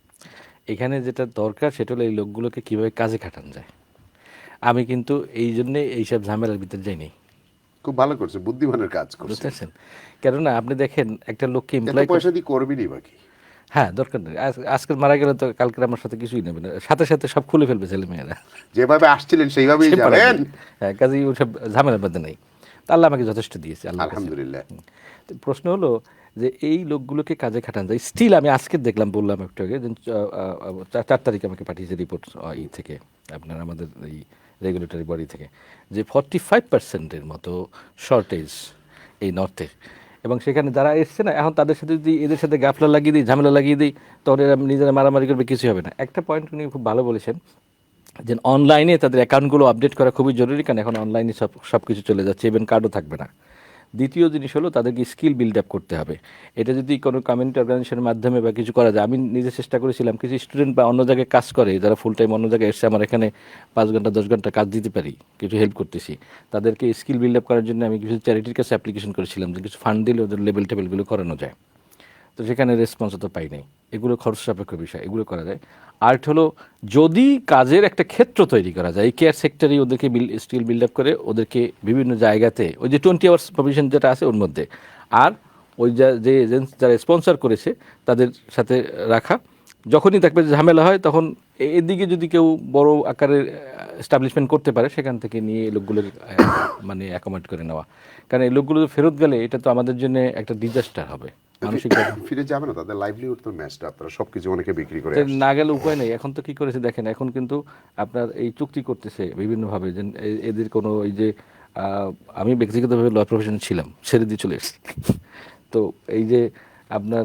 Speaker 10: এখানে যেটা দরকার সেটা হলো এই লোকগুলোকে কীভাবে কাজে খাটানো যায়। আমি কিন্তু এই জন্যে এইসব ঝামেলার ভিতরে যাইনি।
Speaker 1: খুব ভালো করছে, বুদ্ধিমানের কাজ করছে।
Speaker 10: কেননা আপনি দেখেন একটা লোককে এমপ্লয়
Speaker 1: পয়সা দিয়ে করবিনি বাকি,
Speaker 10: হ্যাঁ দরকার নেই। আজকে মারা গেলে তো কালকে আমার সাথে কিছুই নেবে না, সাথে সাথে সব খুলে ফেলবে ছেলে মেয়েরা।
Speaker 1: যেভাবে আসছিলেন সেইভাবেই যাবেন।
Speaker 10: হ্যাঁ, কাজেই ওসব ঝামেলার মধ্যে নেই। আল্লাহ আমাকে যথেষ্ট দিয়েছে,
Speaker 1: আলহামদুলিল্লাহ।
Speaker 10: প্রশ্ন হলো যে এই লোকগুলোকে কাজে খাটানো যায়। স্টিল আমি আজকে দেখলাম, বললাম একটু আগে, 4 তারিখে আমাকে পাঠিয়েছে রিপোর্ট ই থেকে, আপনার আমাদের এই রেগুলেটরি বডি থেকে, যে 45% মতো শর্টেজ এই নর্থে। এবং সেখানে যারা এসছে না, এখন তাদের সাথে যদি এদের সাথে গাফলা লাগিয়ে দিই, ঝামেলা লাগিয়ে দিই, তাহলে এরা নিজেরা মারামারি করবে, কিছু হবে না। একটা পয়েন্ট উনি খুব ভালো বলেছেন যে অনলাইনে তাদের অ্যাকাউন্টগুলো আপডেট করা খুবই জরুরি, কারণ এখন অনলাইনে সব কিছু চলে যাচ্ছে, ইভেন কার্ডও থাকবে না। দ্বিতীয় জিনিস হলো তাদেরকে স্কিল বিল্ড আপ করতে হবে। এটা যদি কোনো কমিউনিটি অর্গানাইজেশনের মাধ্যমে বা কিছু করা যায়। আমি নিজে চেষ্টা করেছিলাম, কিছু স্টুডেন্ট বা অন্য জায়গায় কাজ করে যারা ফুল টাইম অন্য জায়গায় এসে আমার এখানে 5 ঘন্টা 10 ঘন্টা কাজ দিতে পারি, কিছু হেল্প করতেছি তাদেরকে স্কিল বিল্ড আপ করার জন্য। আমি কিছু চ্যারিটির কাছে অ্যাপ্লিকেশন করেছিলাম যে কিছু ফান্ড দিলে ওদের লেভেল টেবিলগুলো করানো যায়, তো সেখানে রেসপন্স তো পাই নাই। এগুলো খরচ সাপেক্ষ বিষয়, এগুলো করা যায়। আর্ট হলো যদি কাজের একটা ক্ষেত্র তৈরি করা যায়, এই কেয়ার সেক্টরেই ওদেরকে স্কিল বিল্ড আপ করে ওদেরকে বিভিন্ন জায়গাতে ওই যে 20 আওয়ার্স প্রভিশন যেটা আছে ওর মধ্যে, আর ওই যে এজেন্সি যারা স্পন্সর করেছে তাদের সাথে রাখা। যখনই দেখবে ঝামেলা হয় তখন এদিকে যদি কেউ বড় আকারের এস্টাবলিশমেন্ট করতে পারে, সেখান থেকে নিয়ে এই লোকগুলোকে মানে অ্যাকোমোডেট করে নেওয়া। কারণ এই লোকগুলো ফেরত গেলে এটা তো আমাদের জন্য একটা ডিজাস্টার হবে।
Speaker 1: ফিরে যাবে না, তাদের লাইভলিহুড তো ম্যাচড আপ, তারা সবকিছু অনেকে বিক্রি করে
Speaker 10: না গেলে উপায় নেই। এখন তো কি করেছে দেখেন, এখন কিন্তু আপনার এই চুক্তি করতেছে বিভিন্নভাবে, যে এদের কোনো এই যে আমি ব্যক্তিগতভাবে ল প্রফেশনে ছিলাম, ছেড়ে দিয়ে চলে এসেছি। তো এই যে আপনার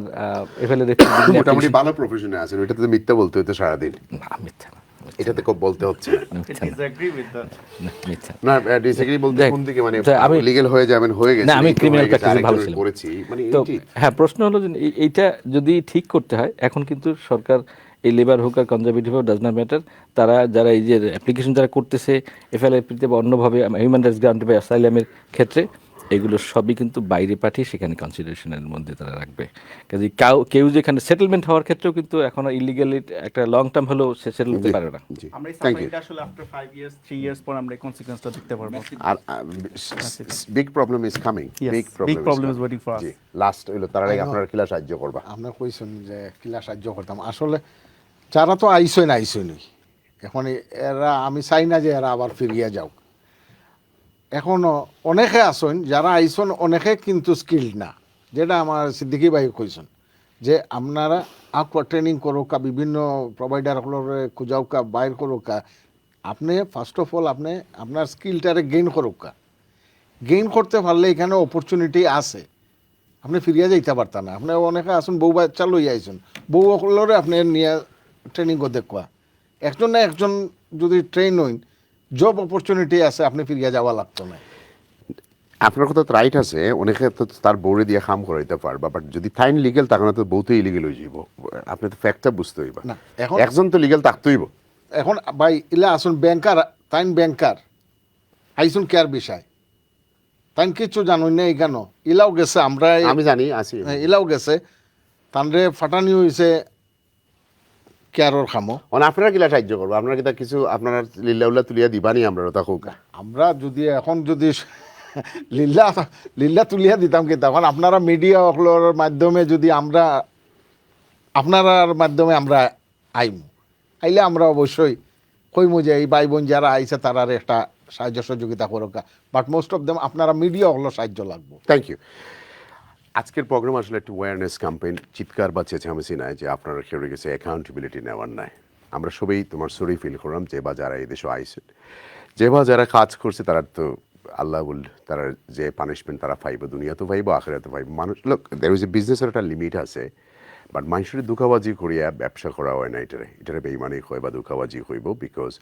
Speaker 1: মোটামুটি ভালো প্রফেশনে আছেন, ওইটাতে তো মিথ্যা বলতে হতো সারাদিন।
Speaker 10: না মিথ্যা না,
Speaker 1: এটাতে খুব বলতে হচ্ছে
Speaker 10: না,
Speaker 1: ডিসএগ্রি বলতে কোন দিকে, মানে আমি লিগ্যাল হয়ে যাবেন, হয়ে গেছে
Speaker 10: না, আমি ক্রিমিনাল প্র্যাকটিসে ভালো ছিলাম
Speaker 1: করেছি মানে।
Speaker 10: হ্যাঁ, প্রশ্ন হলো যে এইটা যদি ঠিক করতে হয়, এখন কিন্তু সরকার এই লেবার হোক আর কনজারভেটিভ হোক ডাজ নট ম্যাটার, তারা যারা এই যে অ্যাপ্লিকেশন যারা করতেছে এফএলআইপিতে বা অন্যভাবে হিউম্যান রাইটস গ্রান্ট বা অ্যাসাইলামের ক্ষেত্রে, এগুলো সবই কিন্তু বাইরে পাঠিয়ে সেখানে কনসিডারেশনের মধ্যে তারা রাখবে। কাজে কেউ যেখানে সেটেলমেন্ট হওয়ার ক্ষেত্রেও কিন্তু এখন ইলিগালি একটা লং টার্ম হলেও সে সেটেল হতে পারে না।
Speaker 3: আমরা এই সাফারিংটা আসলে আফটার 5 ইয়ার্স 3 ইয়ার্স পর আমরা কনসিকোয়েন্সটা দেখতে পারবো।
Speaker 1: আর big problem is coming, big
Speaker 3: problem is waiting for us.
Speaker 1: Last হলো তার আগে আপনারা কিলা সাহায্য করবা?
Speaker 2: আমরা কইছেন যে কিলা সাহায্য করতাম, আসলে যারা তো আইসই এখন এরা, আমি চাই না যে এরা আবার ফিরিয়া যাও। এখনও অনেকে আসেন যারা আইসন, অনেকে কিন্তু স্কিল্ড না, যেটা আমার সিদ্দিকি ভাই কইছেন যে আপনারা আকোয়া ট্রেনিং করোকা বিভিন্ন প্রোভাইডারগুলোরে খুঁজাওকা বাইর করোকা আপনি ফার্স্ট অফ অল আপনি আপনার স্কিলটারে গেইন করোকা গেইন করতে পারলে এখানে অপরচুনিটি আছে আপনি ফিরিয়া যাইতে পারতেন না আপনি অনেকে আসুন বউ বাচ্চা লই আইসুন বউ অকলরে আপনি নিয়ে ট্রেনিং দেখুয়া একজন না একজন যদি ট্রেন হইন জব অপরচুনিটি আছে আপনি ফিরিয়া যাওয়া লাগতো না
Speaker 1: আপনার কথা তো রাইট আছে অনেকে তো তার বউরে দিয়ে কাম করাইতে পারবা বাট যদি ফাইন লিগেল তখন তো বউ তো ইলিগেল হয়ে যাব আপনি তো ফ্যাক্টটা বুঝতে হইবা
Speaker 2: না এখন
Speaker 1: একজন তো লিগেল থাকতে হইব
Speaker 2: এখন ভাই ইলা আসুন ব্যাংকার তাইন ব্যাংকার আইসুন কেয়ার বিষয় তাইন কিছু জানুন না কেন ইলাও গেছে আমরা
Speaker 1: আমি জানি আছি
Speaker 2: ইলাও গেছে তানরে ফাটানি হয়েছে কেয়ারর খামো
Speaker 1: মানে আপনারা কিলা সাহায্য করবো আপনারা কিতা কিছু আপনারা লিল্লা উল্লা তুলিয়া দিবানি আমরা তা হোক
Speaker 2: আমরা যদি এখন যদি লিল্লা লিল্লা তুলিয়া দিতাম কি তখন আপনারা মিডিয়াগুলোর মাধ্যমে যদি আমরা আপনার মাধ্যমে আমরা আইমু আইলে আমরা অবশ্যই কইমু যে এই ভাই বোন যারা আইছে তারার একটা সাহায্য সহযোগিতা করোকা বাট মোস্ট অফ দেম আপনারা মিডিয়া হলো সাহায্য লাগবে
Speaker 1: থ্যাংক ইউ আজকের প্রোগ্রাম আসলে একটু অ্যাওয়ারনেস ক্যাম্পেইন চিৎকার বা চেঁচামেচি নাই যে আপনারা কেউ গেছে অ্যাকাউন্টেবিলিটি নেওয়ার নাই আমরা সবাই তোমার সরি ফিল করলাম যে বা যারা এই দেশে আইসেন যে বা যারা কাজ করছে তারা তো আল্লাহ বল তারা যে পানিশমেন্ট তারা পাইব দুনিয়া তো পাইব আখেরাতে পাইব মানুষ লোক দের ইজ এ বিজনেসের একটা লিমিট আছে বাট মানুষের দুঃখাবাজি করিয়া ব্যবসা করা হয় না এটারে বেইমানি হয় বা দুঃখাবাজি হইব বিকজ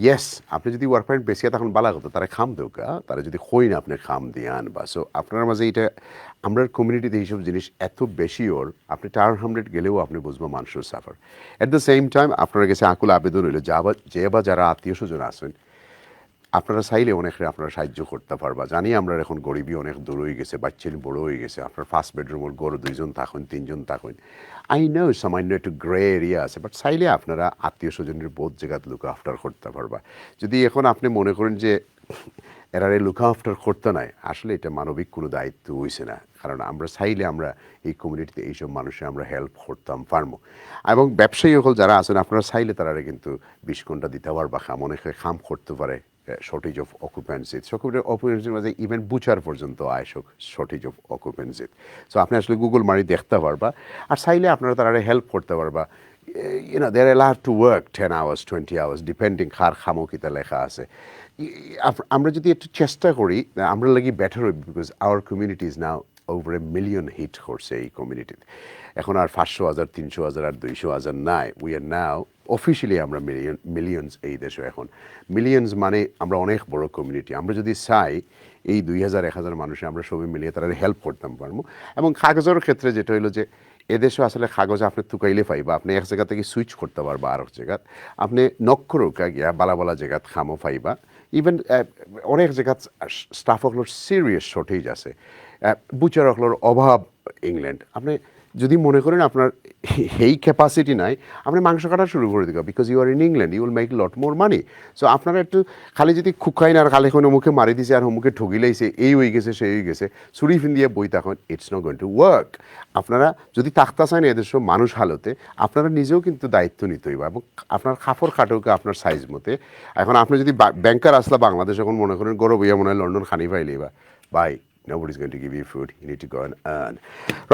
Speaker 1: ইয়েস আপনি যদি ওয়ার্ক পয়েন্ট বেশিয়া তখন বালা হতো তারা খাম দেউকা তারা যদি হই না আপনি খাম দিয়ে আনবা সো আপনার মাঝে এটা আমরা কমিউনিটিতে এইসব জিনিস এত বেশি ওর আপনি টার 100 গেলেও আপনি বুঝবো মানুষের suffer at the same time আপনার কাছে আকুল আবেদন হইলো যে বা যারা আত্মীয় স্বজন আসেন আপনারা চাইলে অনেক আপনারা সাহায্য করতে পারবা জানি আমরা এখন গরিবী অনেক দূর হয়ে গেছে বাচ্চা বড় হয়ে গেছে আপনার ফার্স্ট বেডরুমের গড় 2 জন থাকুন 3 জন থাকুন আই নো সামান্য একটু গ্রে এরিয়া আছে বাট চাইলে আপনারা আত্মীয় স্বজনের বহুত জায়গায় লুক আফটার করতে পারবা যদি এখন আপনি মনে করেন যে এরারে লুক আফটার করতে নাই আসলে এটা মানবিক কোনো দায়িত্ব হইছে না কারণ আমরা চাইলে আমরা এই কমিউনিটিতে এইসব মানুষের আমরা হেল্প করতাম পারবো এবং ব্যবসায়ী সকল যারা আছেন আপনারা চাইলে তারা কিন্তু 20 ঘন্টা দিতে পারবা খাম অনেকে খাম করতে পারে শর্টেজ অফ অকুপেন্সি অকুপেন্সির মাঝে ইভেন বুচার পর্যন্ত আয় শর্টেজ অফ অকুপেন্সি সো আপনি আসলে গুগল মারি দেখতে পারবা আর চাইলে আপনারা তারা হেল্প করতে পারবা they're allowed to work 10 hours 20 hours depending কার খামো কিতা লেখা আছে আমরা যদি একটু চেষ্টা করি আমরা লাগি বেটার হইব because our community is now over a million hit করছে এই কমিউনিটিতে এখন আর 500,000 300,000 আর 200,000 নাই উই আর নাও অফিসিয়ালি আমরা মিলিয়নস এই দেশে এখন মিলিয়নস মানে আমরা অনেক বড় কমিউনিটি আমরা যদি চাই এই 2000-1000 মানুষে আমরা সবাই মিলিয়ে তারা হেল্প করতাম পারবো এবং কাগজের ক্ষেত্রে যেটা হলো যে এদেশে আসলে কাগজ আপনি তুকাইলে পাইবা আপনি এক জায়গা থেকে সুইচ করতে পারবা আর এক জায়গা আপনি নক্ষরকা গিয়া বালা বালা জায়গা খামো পাইবা ইভেন অনেক জায়গা স্টাফগুলোর সিরিয়াস শর্টেজ আছে বুচারগুলোর অভাব ইংল্যান্ড আপনি যদি মনে করেন আপনার এই ক্যাপাসিটি নাই আপনি মাংস কাটা শুরু করে দিবা because you are in England you will make lot more money so আপনারা একটু খালি যদি খুখাইন আর খালি কোনো মুখে মারি দিছে আর মুখে ঠগি লাইছে এই হয়ে গেছে সেই হয়ে গেছে চুরি ফিন দিয়ে বই তখন it's not going to work আপনারা যদি তাকতা চান এদেশ মানুষ হালতে আপনারা নিজেও কিন্তু দায়িত্ব নিতে হইবা এবং আপনার খাফর খাটোকে আপনার সাইজ মতে এখন আপনি যদি ব্যাংকার আসলা বাংলাদেশ এখন মনে করেন গরব হইয়া মনে হয় লন্ডন খানি পাইলেই বা by nobody's going to give you food you need to go and earn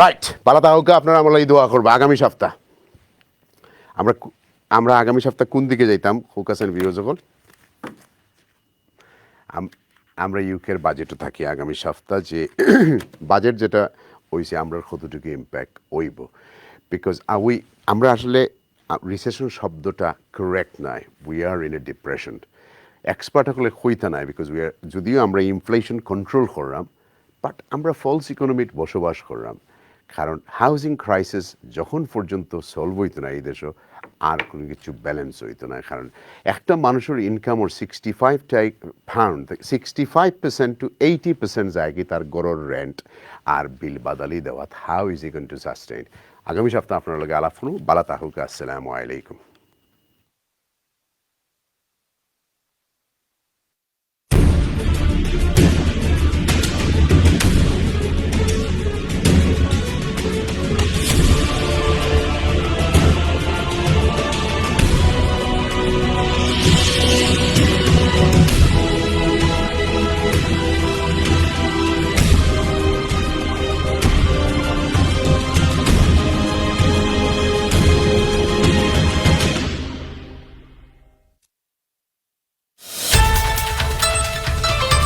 Speaker 1: right পালাতা হোক আপনারা আমরা এই দোয়া করবো আগামী সপ্তাহ আমরা আগামী সপ্তাহ কোন দিকে যাইতাম ফোকাসের ভিডিও যখন আমরা ইউকের বাজেটও থাকি আগামী সপ্তাহ যে বাজেট যেটা হইছে আমরা কতটুকু ইম্প্যাক্ট হইব বিকজ আমরা আসলে রিসেশন শব্দটা কারেক্ট নয় we are in A depression expert হলে হইতা নাই বিকজ যদিও আমরা ইনফ্লেশন কন্ট্রোল করলাম বাট আমরা ফলস ইকোনমিতে বসবাস করলাম কারণ হাউজিং ক্রাইসিস যখন পর্যন্ত সলভ হইতো না এই দেশও আর কোনো কিছু ব্যালেন্স হইতো না কারণ একটা মানুষের ইনকাম ওর 65% to 80% যায় কি তার গড়ের রেন্ট আর বিল বাদালি দেওয়া how is E going to sustain আগামী সপ্তাহ আপনার লগে আলাপ করব বালা তাহুক আসসালামু আলাইকুম